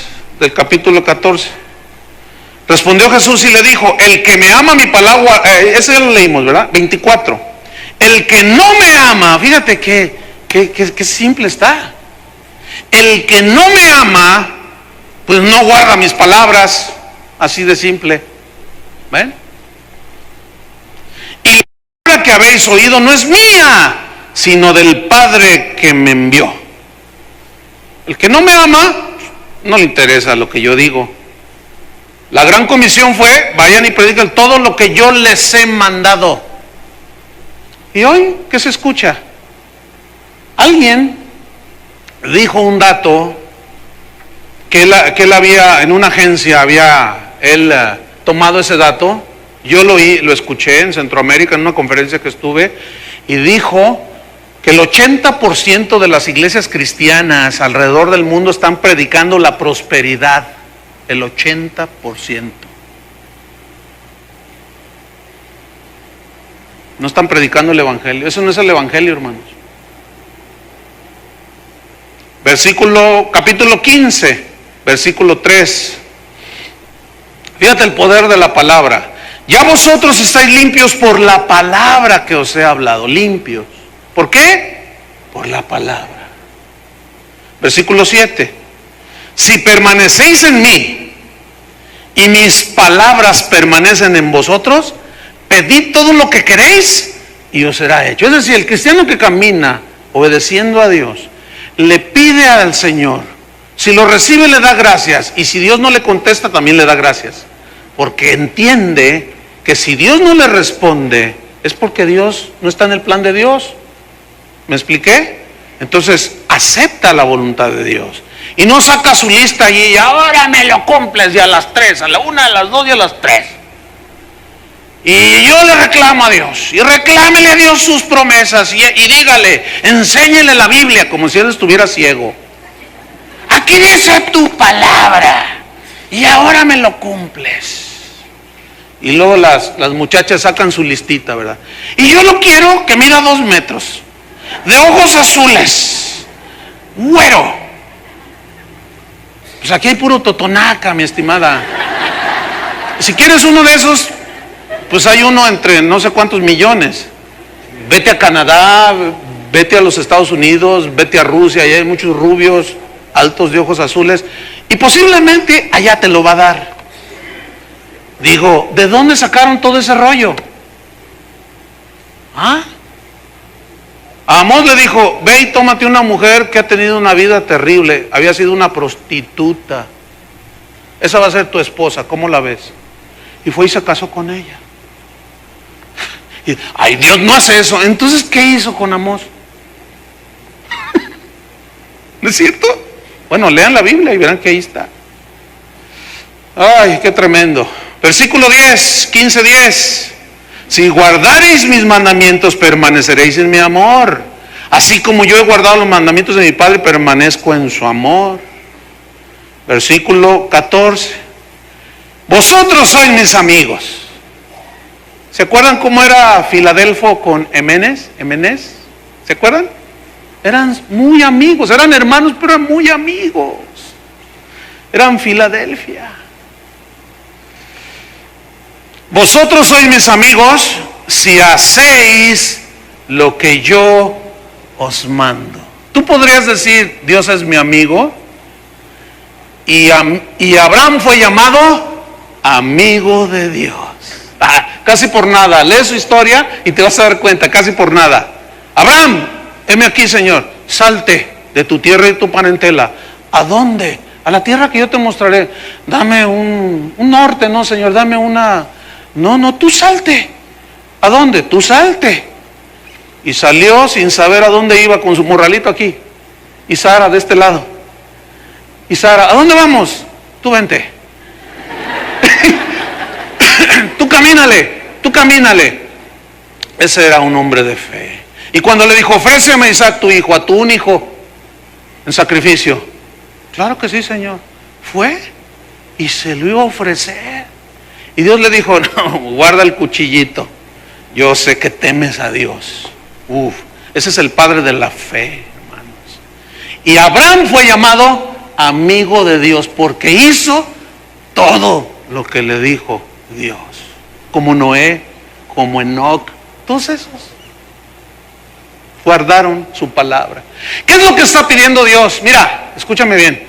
Speaker 1: del capítulo 14. Respondió Jesús y le dijo: el que me ama, mi palabra, ese ya lo leímos, ¿verdad? 24. El que no me ama, fíjate que simple está. El que no me ama, pues no guarda mis palabras, así de simple. ¿Ven? Y la palabra que habéis oído no es mía, sino del Padre que me envió. El que no me ama, no le interesa lo que yo digo. La gran comisión fue: vayan y prediquen todo lo que yo les he mandado. ¿Y hoy qué se escucha? Alguien dijo un dato que él había, en una agencia había él tomado ese dato. Yo lo escuché en Centroamérica en una conferencia que estuve, y dijo que el 80% de las iglesias cristianas alrededor del mundo están predicando la prosperidad. El 80%. No están predicando el evangelio. Eso no es el evangelio, hermanos. Capítulo 15, versículo 3. Fíjate el poder de la palabra. Ya vosotros estáis limpios por la palabra que os he hablado. Limpios. ¿Por qué? Por la palabra. Versículo 7. Si permanecéis en mí y mis palabras permanecen en vosotros, pedid todo lo que queréis y os será hecho. Es decir, el cristiano que camina obedeciendo a Dios, le pide al Señor, si lo recibe le da gracias, y si Dios no le contesta también le da gracias, porque entiende que si Dios no le responde es porque Dios no está en el plan de Dios. ¿Me expliqué? Entonces acepta la voluntad de Dios y no saca su lista allí y ahora me lo cumples, y a las 3, a la 1, a las 2 y a las 3. Y yo le reclamo a Dios, y reclámele a Dios sus promesas, y dígale, enséñele la Biblia como si él estuviera ciego. Aquí dice tu palabra y ahora me lo cumples. Y luego las muchachas sacan su listita, ¿verdad? Y yo lo quiero que mida 2 metros, de ojos azules, güero. Pues aquí hay puro totonaca, mi estimada. Si quieres uno de esos, pues hay uno entre no sé cuántos millones. Vete a Canadá, vete a los Estados Unidos, vete a Rusia, allá hay muchos rubios, altos de ojos azules, y posiblemente allá te lo va a dar. Digo, ¿de dónde sacaron todo ese rollo? ¿Ah? A Amós le dijo, ve y tómate una mujer que ha tenido una vida terrible, había sido una prostituta. Esa va a ser tu esposa, ¿cómo la ves? Y fue y se casó con ella. Y, ay, Dios no hace eso. Entonces, ¿qué hizo con Amós? ¿No es cierto? Bueno, lean la Biblia y verán que ahí está. Ay, qué tremendo. Versículo 10, 15:10. Si guardareis mis mandamientos, permaneceréis en mi amor. Así como yo he guardado los mandamientos de mi Padre, permanezco en su amor. Versículo 14. Vosotros sois mis amigos. ¿Se acuerdan cómo era Filadelfo con Emenes? ¿Se acuerdan? Eran muy amigos, eran hermanos, pero eran muy amigos. Eran Filadelfia. Vosotros sois mis amigos si hacéis lo que yo os mando. Tú podrías decir, Dios es mi amigo, y Abraham fue llamado amigo de Dios. Casi por nada, lee su historia y te vas a dar cuenta, casi por nada. Abraham, heme aquí, Señor, salte de tu tierra y tu parentela. ¿A dónde? A la tierra que yo te mostraré. Dame un norte, no, Señor, dame una... No, tú salte. ¿A dónde? Tú salte. Y salió sin saber a dónde iba con su morralito aquí. Y Sara de este lado. Y Sara, ¿a dónde vamos? Tú vente. Tú camínale. Ese era un hombre de fe. Y cuando le dijo, ofréceme a Isaac tu hijo, a tu un hijo, en sacrificio. Claro que sí, Señor. Fue y se lo iba a ofrecer. Y Dios le dijo, no, guarda el cuchillito. yo sé que temes a Dios. Ese es el padre de la fe, hermanos. Y Abraham fue llamado amigo de Dios porque hizo todo lo que le dijo Dios. Como Noé, como Enoc, todos esos guardaron su palabra. ¿Qué es lo que está pidiendo Dios? Mira, escúchame bien.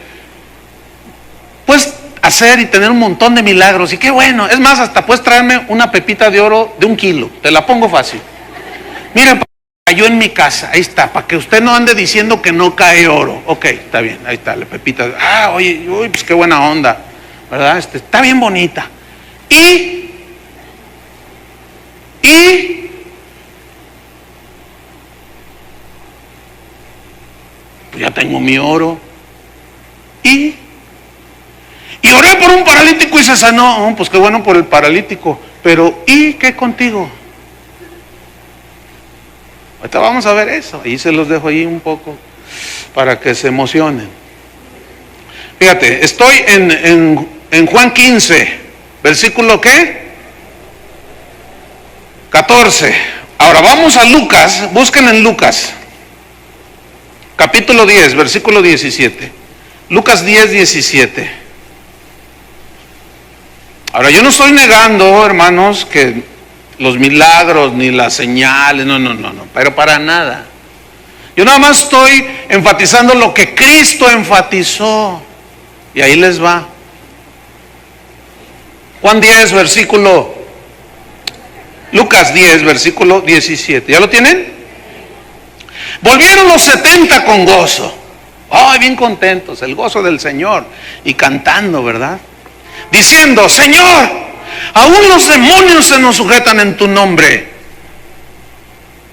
Speaker 1: Puedes hacer y tener un montón de milagros y qué bueno. Es más, hasta puedes traerme una pepita de oro de 1 kilo. Te la pongo fácil. Miren, cayó en mi casa. Ahí está, para que usted no ande diciendo que no cae oro. Ok, está bien, ahí está la pepita. Oye, pues qué buena onda, ¿verdad? Está bien bonita. Y pues ya tengo mi oro. Y oré por un paralítico y se sanó. Pues qué bueno por el paralítico. Pero ¿y qué contigo? Ahorita vamos a ver eso. Y se los dejo ahí un poco para que se emocionen. Fíjate, estoy en Juan 15, versículo ¿qué? 14. Ahora vamos a Lucas. Busquen en Lucas capítulo 10, versículo 17. Lucas 10, 17. Ahora yo no estoy negando, hermanos, que los milagros ni las señales, no, pero para nada. Yo nada más estoy enfatizando lo que Cristo enfatizó. Y ahí les va. Lucas 10, versículo 17. ¿Ya lo tienen? Volvieron los 70 con gozo. Bien contentos, el gozo del Señor. Y cantando, ¿verdad? Diciendo, Señor, aún los demonios se nos sujetan en tu nombre.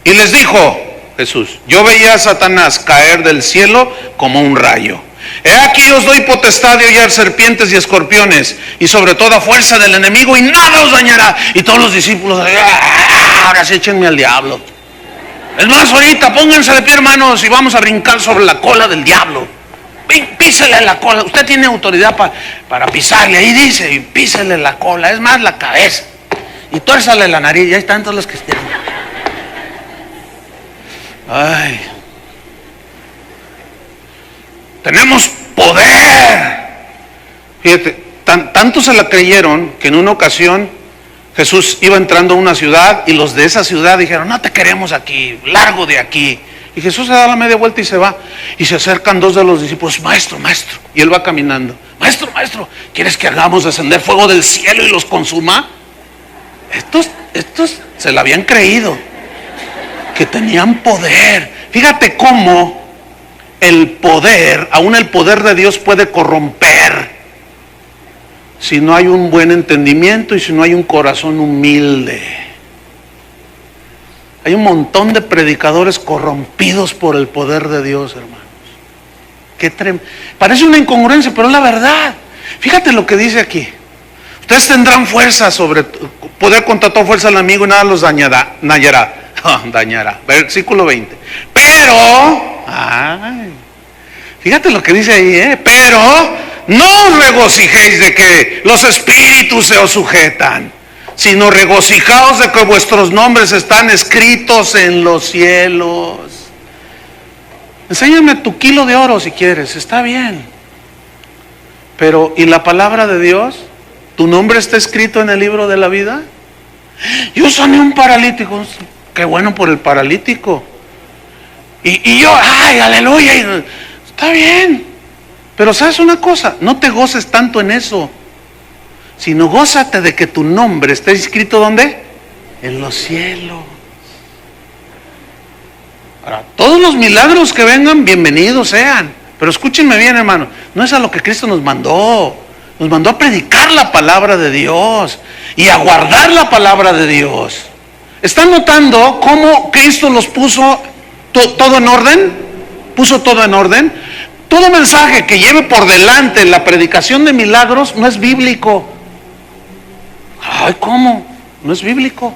Speaker 1: Y les dijo Jesús, yo veía a Satanás caer del cielo como un rayo. He aquí os doy potestad de hollar serpientes y escorpiones y sobre toda fuerza del enemigo y nada os dañará. Y todos los discípulos, ahora sí échenme al diablo. Es más, ahorita pónganse de pie, hermanos, y vamos a brincar sobre la cola del diablo. Písele la cola. Usted tiene autoridad para pisarle. Ahí dice, y písele la cola. Es más, la cabeza. Y tuérzale la nariz. Ya están todos los cristianos. Tenemos poder. Fíjate, tanto se la creyeron que en una ocasión Jesús iba entrando a una ciudad y los de esa ciudad dijeron, no te queremos aquí, largo de aquí. Y Jesús se da la media vuelta y se va. Y se acercan 2 de los discípulos, maestro. Y él va caminando. Maestro, ¿quieres que hagamos descender fuego del cielo y los consuma? Estos se la habían creído, que tenían poder. Fíjate cómo el poder, aún el poder de Dios puede corromper si no hay un buen entendimiento y si no hay un corazón humilde. Hay un montón de predicadores corrompidos por el poder de Dios, hermanos. Parece una incongruencia, pero es la verdad. Fíjate lo que dice aquí. Ustedes tendrán fuerza poder contra toda fuerza al enemigo y nada los dañará. Versículo 20. Pero, fíjate lo que dice ahí, pero no os regocijéis de que los espíritus se os sujetan, sino regocijaos de que vuestros nombres están escritos en los cielos. Enséñame tu kilo de oro si quieres, está bien. Pero, ¿y la palabra de Dios? ¿Tu nombre está escrito en el libro de la vida? Yo sané un paralítico. Qué bueno por el paralítico. Y yo, aleluya. Está bien. Pero ¿sabes una cosa? No te goces tanto en eso, sino gózate de que tu nombre esté escrito ¿dónde? En los cielos. Ahora, todos los milagros que vengan, bienvenidos sean. Pero escúchenme bien, hermano, no es a lo que Cristo nos mandó. Nos mandó a predicar la palabra de Dios y a guardar la palabra de Dios. ¿Están notando cómo Cristo los puso todo en orden? Puso todo en orden. Todo mensaje que lleve por delante la predicación de milagros no es bíblico. ¿Cómo? No es bíblico.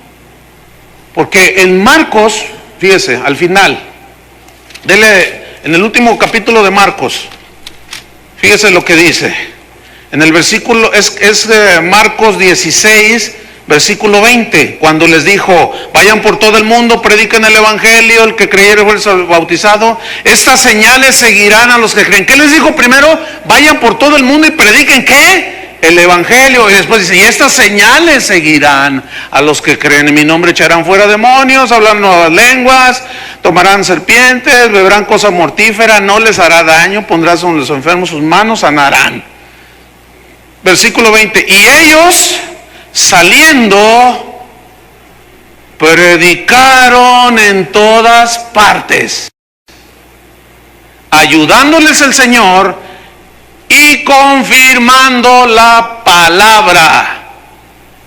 Speaker 1: Porque en Marcos, fíjese, al final, en el último capítulo de Marcos, fíjese lo que dice. En el versículo, es Marcos 16, Versículo 20, cuando les dijo, vayan por todo el mundo, prediquen el evangelio, el que creyere fuere bautizado. Estas señales seguirán a los que creen. ¿Qué les dijo primero? Vayan por todo el mundo y prediquen, ¿qué? El evangelio. Y después dice, y estas señales seguirán a los que creen. En mi nombre echarán fuera demonios, hablarán nuevas lenguas, tomarán serpientes, beberán cosa mortífera, no les hará daño, pondrán sobre los enfermos sus manos, sanarán. Versículo 20, y ellos, saliendo, predicaron en todas partes, ayudándoles el Señor y confirmando la palabra.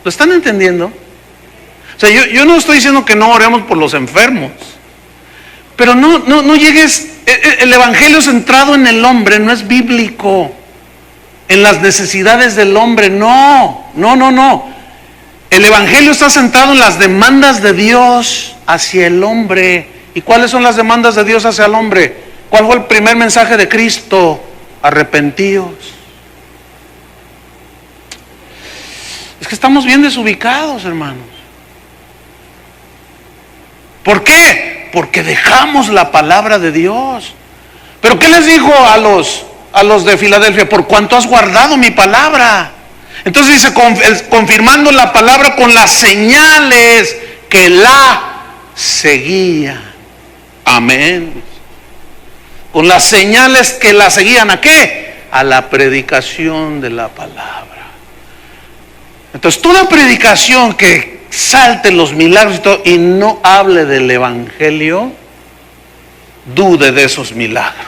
Speaker 1: ¿Lo están entendiendo? O sea, yo no estoy diciendo que no oremos por los enfermos, pero no llegues. El evangelio centrado en el hombre no es bíblico, en las necesidades del hombre, no. El evangelio está centrado en las demandas de Dios hacia el hombre. ¿Y cuáles son las demandas de Dios hacia el hombre? ¿Cuál fue el primer mensaje de Cristo? Arrepentíos. Es que estamos bien desubicados, hermanos. ¿Por qué? Porque dejamos la palabra de Dios. ¿Pero qué les dijo a los de Filadelfia? Por cuanto has guardado mi palabra. Entonces dice, confirmando la palabra con las señales que la seguían. Amén. Con las señales que la seguían, ¿a qué? A la predicación de la palabra. Entonces, toda predicación que salte los milagros y todo, y no hable del evangelio, dude de esos milagros.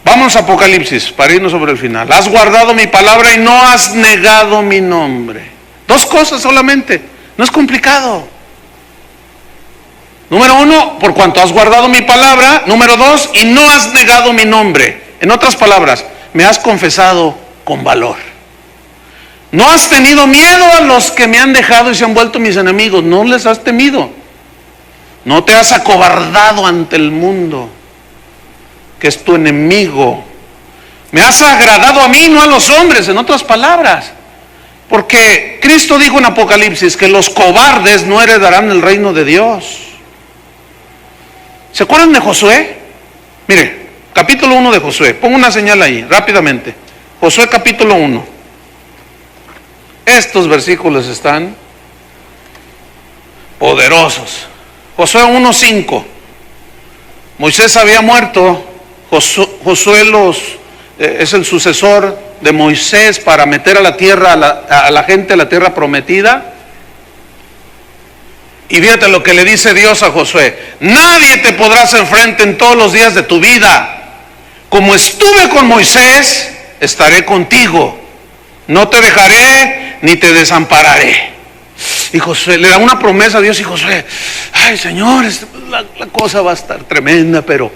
Speaker 1: Vamos a Apocalipsis, para irnos sobre el final. Has guardado mi palabra y no has negado mi nombre. Dos cosas solamente, no es complicado. Número uno, por cuanto has guardado mi palabra. Número dos, y no has negado mi nombre. En otras palabras, me has confesado con valor. No has tenido miedo a los que me han dejado y se han vuelto mis enemigos. No les has temido. No te has acobardado ante el mundo, que es tu enemigo. Me has agradado a mí, no a los hombres, en otras palabras. Porque Cristo dijo en Apocalipsis que los cobardes no heredarán el reino de Dios. ¿Se acuerdan de Josué? Mire, capítulo 1 de Josué. Pongo una señal ahí, rápidamente. Josué capítulo 1. Estos versículos están poderosos. Josué 1:5. Moisés había muerto. Josué es el sucesor de Moisés para meter a la tierra, a la gente a la tierra prometida. Y fíjate lo que le dice Dios a Josué: nadie te podrá hacer frente en todos los días de tu vida. Como estuve con Moisés, estaré contigo. No te dejaré ni te desampararé. Y Josué le da una promesa a Dios, y Josué, ay Señor, la cosa va a estar tremenda, pero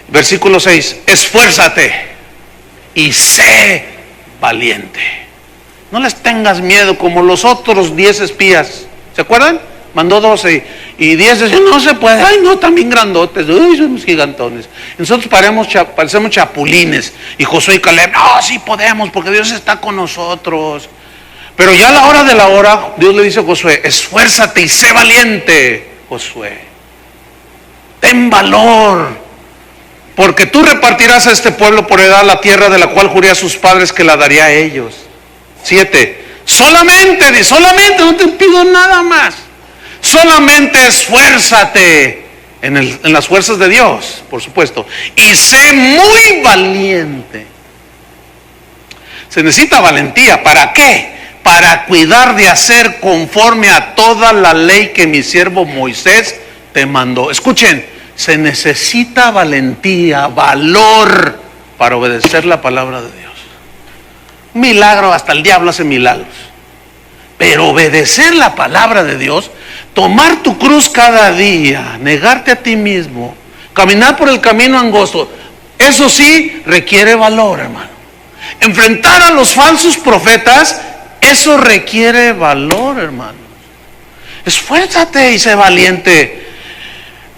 Speaker 1: versículo 6, esfuérzate y sé valiente. No les tengas miedo como los otros 10 espías. ¿Se acuerdan? Mandó 12 y 10 decían, no se puede. Ay, no, también grandotes. Uy, somos gigantones. Nosotros parecemos chapulines. Y Josué y Caleb, no, sí podemos, porque Dios está con nosotros. Pero ya a la hora de la hora, Dios le dice a Josué, esfuérzate y sé valiente, Josué. Ten valor, porque tú repartirás a este pueblo por heredad la tierra de la cual juré a sus padres que la daría a ellos. 7. Solamente, no te pido nada más. Solamente esfuérzate en las fuerzas de Dios, por supuesto, y sé muy valiente. Se necesita valentía. ¿Para qué? Para cuidar de hacer conforme a toda la ley que mi siervo Moisés te mandó. Escuchen, se necesita valentía, valor para obedecer la palabra de Dios. Un milagro, hasta el diablo hace milagros. Pero obedecer la palabra de Dios, tomar tu cruz cada día, negarte a ti mismo, caminar por el camino angosto, eso sí requiere valor, hermano. Enfrentar a los falsos profetas, eso requiere valor, hermano. Esfuérzate y sé valiente,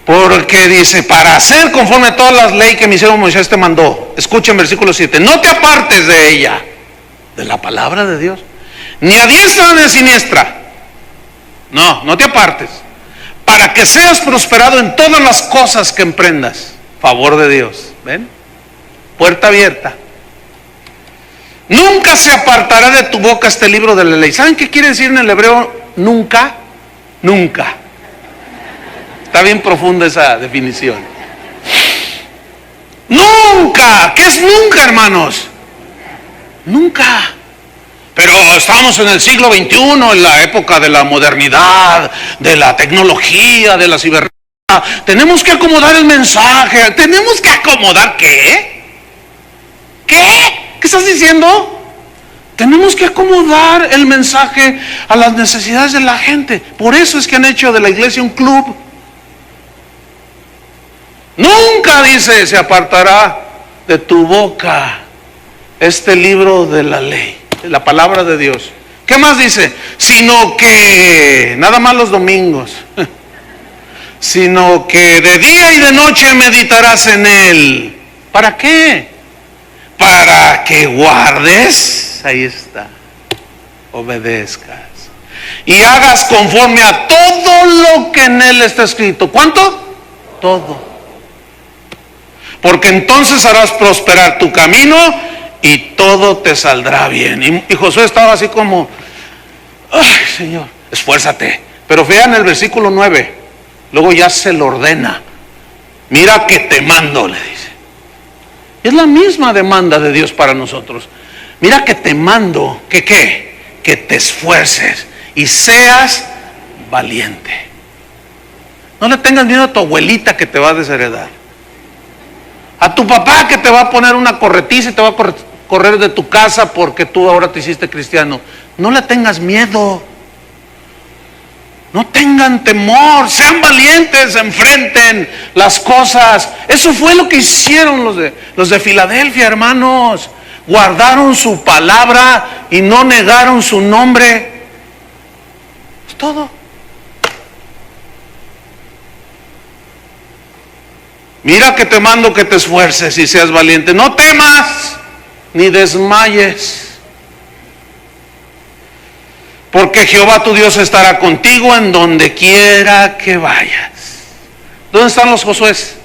Speaker 1: porque dice, para hacer conforme a todas las leyes que mi siervo Moisés te mandó. Escuchen versículo 7, no te apartes de ella. de la palabra de Dios. Ni a diestra ni a siniestra. No te apartes. Para que seas prosperado en todas las cosas que emprendas. Favor de Dios. ¿Ven? Puerta abierta. Nunca se apartará de tu boca este libro de la ley. ¿Saben qué quiere decir en el hebreo nunca? Nunca. Está bien profunda esa definición. Nunca. ¿Qué es nunca, hermanos? Nunca. Pero estamos en el siglo XXI, en la época de la modernidad, de la tecnología, de la cibernética. Tenemos que acomodar el mensaje. ¿Tenemos que acomodar qué? ¿Qué estás diciendo? Tenemos que acomodar el mensaje a las necesidades de la gente. Por eso es que han hecho de la iglesia un club. Nunca, dice, se apartará de tu boca este libro de la ley, la palabra de Dios. ¿Qué más dice? Sino que, nada más los domingos, sino que de día y de noche meditarás en él. ¿Para qué? Para que guardes, ahí está, obedezcas y hagas conforme a todo lo que en él está escrito. ¿Cuánto? Todo. Porque entonces harás prosperar tu camino y todo te saldrá bien. Y Josué estaba así como, ay, Señor, esfuérzate. Pero vean el versículo 9, luego ya se lo ordena. Mira que te mando, le dice. Es la misma demanda de Dios para nosotros. Mira que te mando, ¿que qué? Que te esfuerces y seas valiente. No le tengas miedo a tu abuelita que te va a desheredar. A tu papá que te va a poner una corretiza y te va a correr de tu casa porque tú ahora te hiciste cristiano. No le tengas miedo. No tengan temor. Sean valientes, enfrenten las cosas. Eso fue lo que hicieron los de Filadelfia, hermanos. Guardaron su palabra y no negaron su nombre. Es todo. Mira que te mando que te esfuerces y seas valiente. No temas ni desmayes. Porque Jehová tu Dios estará contigo en donde quiera que vayas. ¿Dónde están los Josués?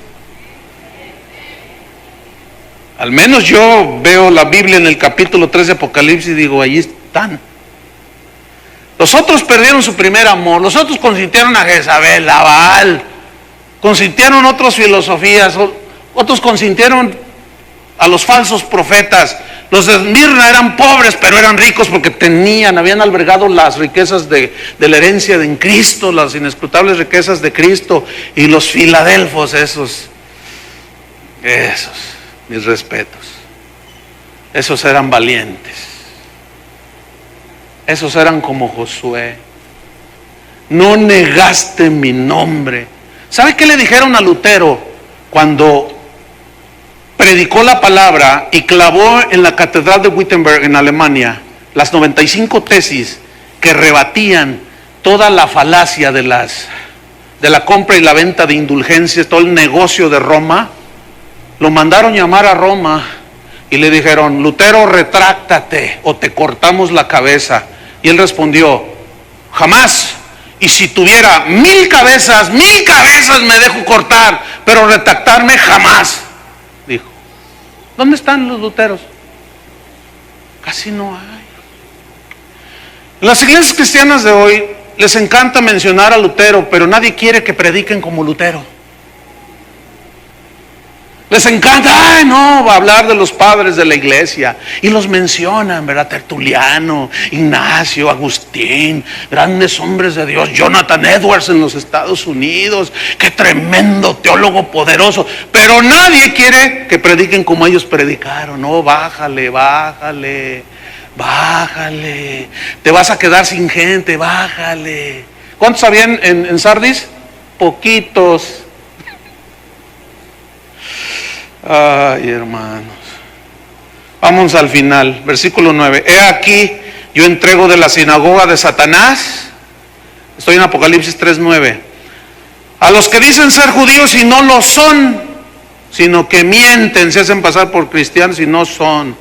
Speaker 1: Al menos yo veo la Biblia en el capítulo 3 de Apocalipsis y digo, allí están. Los otros perdieron su primer amor. Los otros consintieron a Jezabel, a Baal. Consintieron otras filosofías, otros consintieron a los falsos profetas. Los de Esmirna eran pobres, pero eran ricos porque habían albergado las riquezas de la herencia en Cristo, las inescrutables riquezas de Cristo. Y los filadelfos, esos, mis respetos, esos eran valientes. Esos eran como Josué. No negaste mi nombre. ¿Sabe qué le dijeron a Lutero cuando predicó la palabra y clavó en la catedral de Wittenberg en Alemania las 95 tesis que rebatían toda la falacia de la compra y la venta de indulgencias, todo el negocio de Roma? Lo mandaron llamar a Roma y le dijeron, Lutero, retráctate o te cortamos la cabeza. Y él respondió, jamás. Y si tuviera 1000 cabezas me dejo cortar, pero retractarme jamás, dijo. ¿Dónde están los luteros? Casi no hay. En las iglesias cristianas de hoy les encanta mencionar a Lutero, pero nadie quiere que prediquen como Lutero. Les encanta, va a hablar de los padres de la iglesia. Y los mencionan, ¿verdad? Tertuliano, Ignacio, Agustín, grandes hombres de Dios. Jonathan Edwards en los Estados Unidos. Qué tremendo teólogo poderoso. Pero nadie quiere que prediquen como ellos predicaron. No, bájale. Te vas a quedar sin gente, bájale. ¿Cuántos habían en Sardis? Poquitos. Ay, hermanos. Vamos al final, versículo 9. He aquí, yo entrego de la sinagoga de Satanás. Estoy en Apocalipsis 3:9. A los que dicen ser judíos y no lo son, sino que mienten, se hacen pasar por cristianos y no son.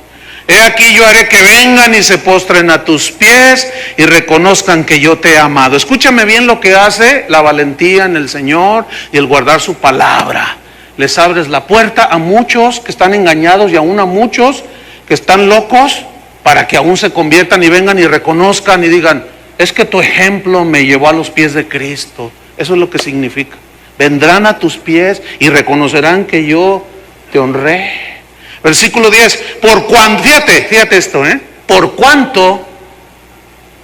Speaker 1: He aquí yo haré que vengan y se postren a tus pies y reconozcan que yo te he amado. Escúchame bien lo que hace la valentía en el Señor y el guardar su palabra. Les abres la puerta a muchos que están engañados y aún a muchos que están locos, para que aún se conviertan y vengan y reconozcan y digan: es que tu ejemplo me llevó a los pies de Cristo. Eso es lo que significa. Vendrán a tus pies y reconocerán que yo te honré. Versículo 10, por cuanto, fíjate esto, por cuanto,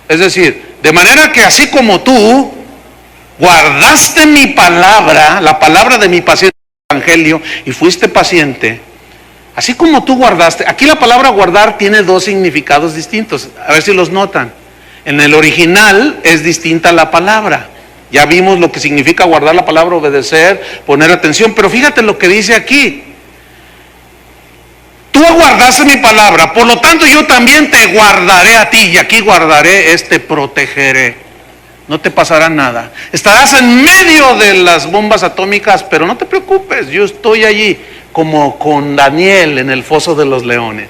Speaker 1: es decir, de manera que así como tú guardaste mi palabra, la palabra de mi paciente evangelio, y fuiste paciente, así como tú guardaste. Aquí la palabra guardar tiene dos significados distintos, a ver si los notan. En el original es distinta la palabra. Ya vimos lo que significa guardar la palabra, obedecer, poner atención, pero fíjate lo que dice aquí. Tú guardaste mi palabra, por lo tanto yo también te guardaré a ti, y aquí guardaré te protegeré. No te pasará nada. Estarás en medio de las bombas atómicas, pero no te preocupes, yo estoy allí, como con Daniel en el foso de los leones,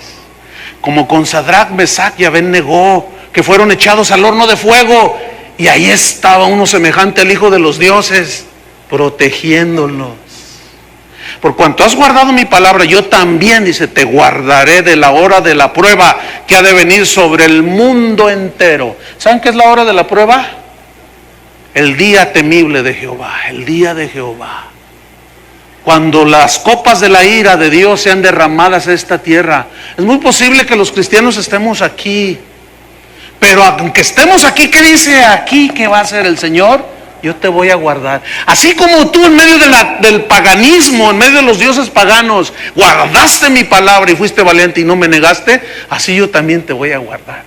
Speaker 1: como con Sadrach, Mesach y Abed-Negó, que fueron echados al horno de fuego, y ahí estaba uno semejante al Hijo de los dioses, protegiéndolos. Por cuanto has guardado mi palabra, yo también, dice, te guardaré de la hora de la prueba que ha de venir sobre el mundo entero. ¿Saben qué es la hora de la prueba? El día temible de Jehová, el día de Jehová. Cuando las copas de la ira de Dios sean derramadas a esta tierra. Es muy posible que los cristianos estemos aquí, pero aunque estemos aquí, ¿qué dice aquí que va a hacer el Señor? Yo te voy a guardar. Así como tú en medio del paganismo, en medio de los dioses paganos, guardaste mi palabra y fuiste valiente y no me negaste, así yo también te voy a guardar.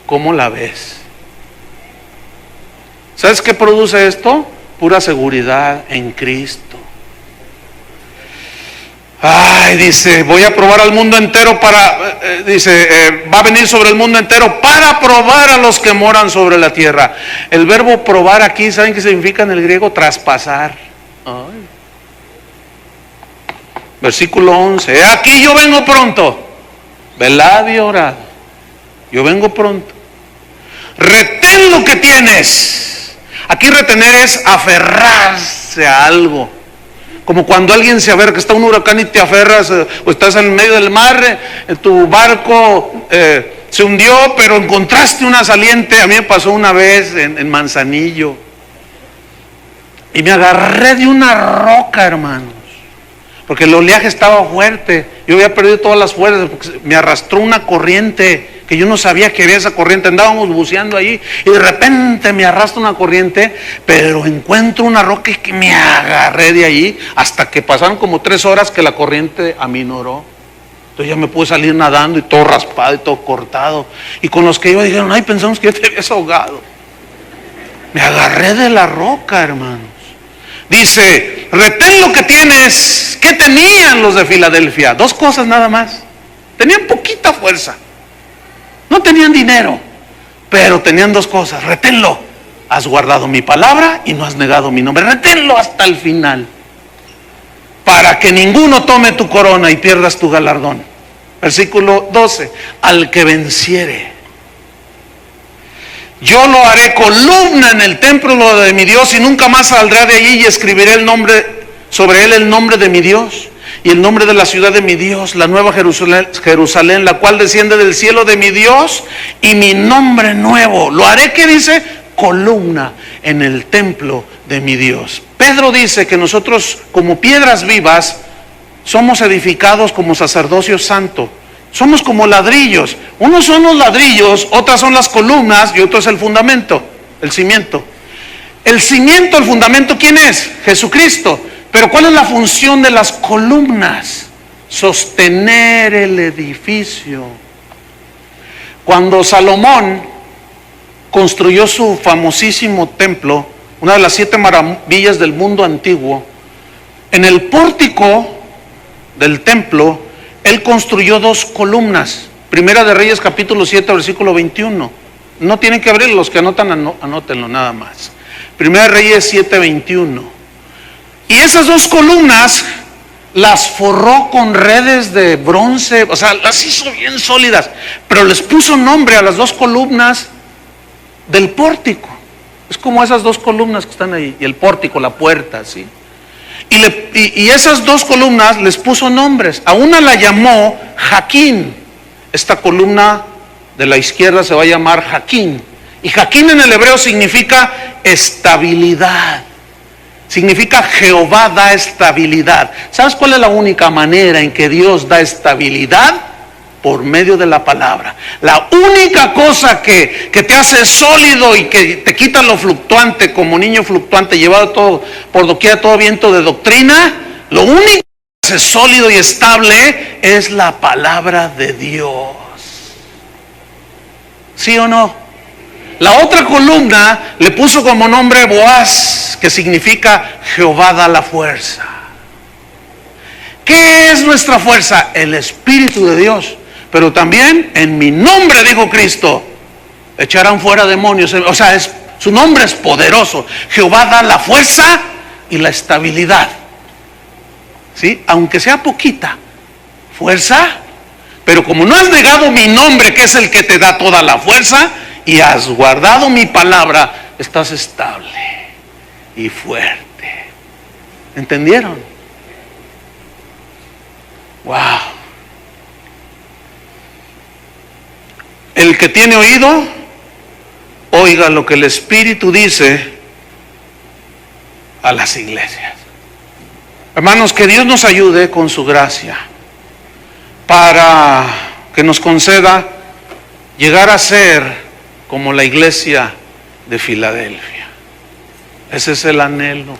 Speaker 1: ¿Cómo la ves? ¿Sabes qué produce esto? Pura seguridad en Cristo. Ay, dice, voy a probar al mundo entero va a venir sobre el mundo entero para probar a los que moran sobre la tierra. El verbo probar aquí, ¿saben qué significa en el griego? Traspasar. Ay. Versículo 11, he aquí yo vengo pronto, velad y orad, yo vengo pronto. Retén lo que tienes. Aquí retener es aferrarse a algo. Como cuando alguien se aferra, que está un huracán y te aferras, o estás en medio del mar, tu barco se hundió, pero encontraste una saliente. A mí me pasó una vez en Manzanillo, y me agarré de una roca, hermanos, porque el oleaje estaba fuerte. Yo había perdido todas las fuerzas, porque me arrastró una corriente que yo no sabía que había esa corriente. Andábamos buceando allí y de repente me arrastra una corriente, pero encuentro una roca y que me agarré de allí hasta que pasaron como 3 horas que la corriente aminoró. Entonces ya me pude salir nadando y todo raspado y todo cortado. Y con los que iba dijeron: ay, pensamos que ya te habías ahogado. Me agarré de la roca, hermanos. Dice, retén lo que tienes. ¿Qué tenían los de Filadelfia? 2 cosas nada más. Tenían poquita fuerza. No tenían dinero, pero tenían 2 cosas. Reténlo. Has guardado mi palabra y no has negado mi nombre. Reténlo hasta el final, para que ninguno tome tu corona y pierdas tu galardón. Versículo 12. Al que venciere, yo lo haré columna en el templo de mi Dios, y nunca más saldrá de allí, y escribiré sobre él el nombre de mi Dios y el nombre de la ciudad de mi Dios, la nueva Jerusalén, la cual desciende del cielo de mi Dios, y mi nombre nuevo. Lo haré, ¿qué dice? Columna en el templo de mi Dios. Pedro dice que nosotros, como piedras vivas, somos edificados como sacerdocio santo. Somos como ladrillos. Unos son los ladrillos, otras son las columnas y otro es el fundamento, el cimiento. El cimiento, el fundamento, ¿quién es? Jesucristo. Pero ¿cuál es la función de las columnas? Sostener el edificio. Cuando Salomón construyó su famosísimo templo, una de las 7 maravillas del mundo antiguo, en el pórtico del templo, él construyó 2 columnas. Primera de Reyes, capítulo 7, versículo 21. No tienen que abrir, los que anotan, anótenlo nada más. Primera de Reyes 7, 21. Y esas 2 columnas las forró con redes de bronce, o sea, las hizo bien sólidas, pero les puso nombre a las dos columnas del pórtico. Es como esas dos columnas que están ahí, y el pórtico, la puerta, ¿sí? Y esas dos columnas les puso nombres. A una la llamó Jaquín. Esta columna de la izquierda se va a llamar Jaquín. Y Jaquín en el hebreo significa estabilidad. Significa Jehová da estabilidad. ¿Sabes cuál es la única manera en que Dios da estabilidad? Por medio de la palabra. La única cosa que te hace sólido y que te quita lo fluctuante, como niño fluctuante llevado todo por doquier, todo viento de doctrina, lo único que te hace sólido y estable es la palabra de Dios. ¿Sí o no? La otra columna le puso como nombre Boaz, que significa Jehová da la fuerza. ¿Qué es nuestra fuerza? El Espíritu de Dios. Pero también en mi nombre, dijo Cristo, echarán fuera demonios. O sea, su nombre es poderoso. Jehová da la fuerza y la estabilidad. ¿Sí? Aunque sea poquita fuerza, pero como no has negado mi nombre, que es el que te da toda la fuerza, y has guardado mi palabra, estás estable y fuerte. ¿Entendieron? Wow. El que tiene oído, oiga lo que el Espíritu dice a las iglesias. Hermanos, que Dios nos ayude con su gracia para que nos conceda llegar a ser como la iglesia de Filadelfia. Ese es el anhelo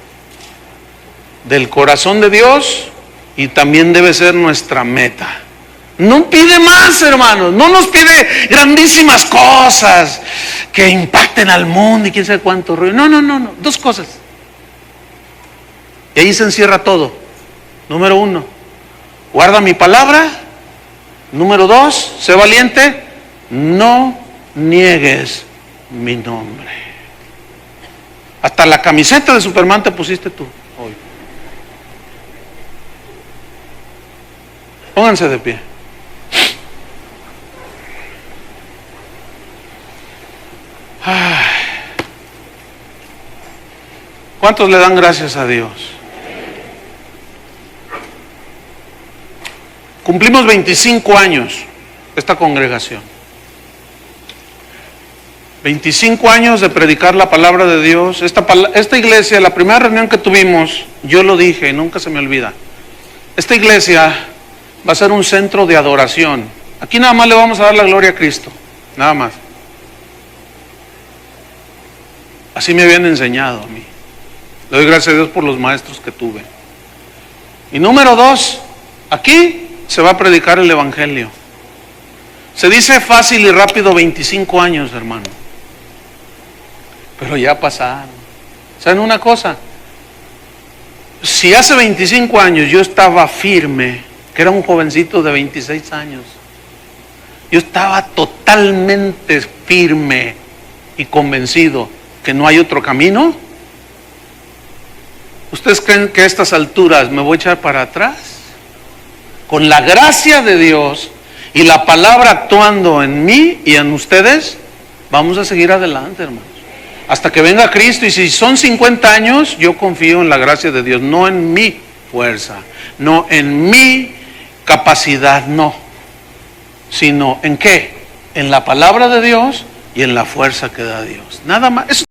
Speaker 1: del corazón de Dios y también debe ser nuestra meta. No pide más, hermanos, no nos pide grandísimas cosas que impacten al mundo y quién sabe cuánto ruido. No, dos cosas. Y ahí se encierra todo. Número 1, guarda mi palabra. Número 2, sé valiente, no niegues mi nombre. Hasta la camiseta de Superman te pusiste tú hoy. Pónganse de pie. Ay. ¿Cuántos le dan gracias a Dios? Cumplimos 25 años esta congregación. 25 años de predicar la palabra de Dios. Esta iglesia, la primera reunión que tuvimos, yo lo dije, nunca se me olvida. Esta iglesia va a ser un centro de adoración. Aquí nada más le vamos a dar la gloria a Cristo, nada más. Así me habían enseñado a mí. Le doy gracias a Dios por los maestros que tuve. Y número 2, aquí se va a predicar el evangelio. Se dice fácil y rápido 25 años, hermano. Pero ya pasaron. ¿Saben una cosa? Si hace 25 años yo estaba firme, que era un jovencito de 26 años, yo estaba totalmente firme y convencido que no hay otro camino. ¿Ustedes creen que a estas alturas me voy a echar para atrás? Con la gracia de Dios y la palabra actuando en mí y en ustedes, vamos a seguir adelante, hermanos, hasta que venga Cristo. Y si son 50 años, yo confío en la gracia de Dios, no en mi fuerza, no en mi capacidad, no, sino en qué, en la palabra de Dios y en la fuerza que da Dios, nada más.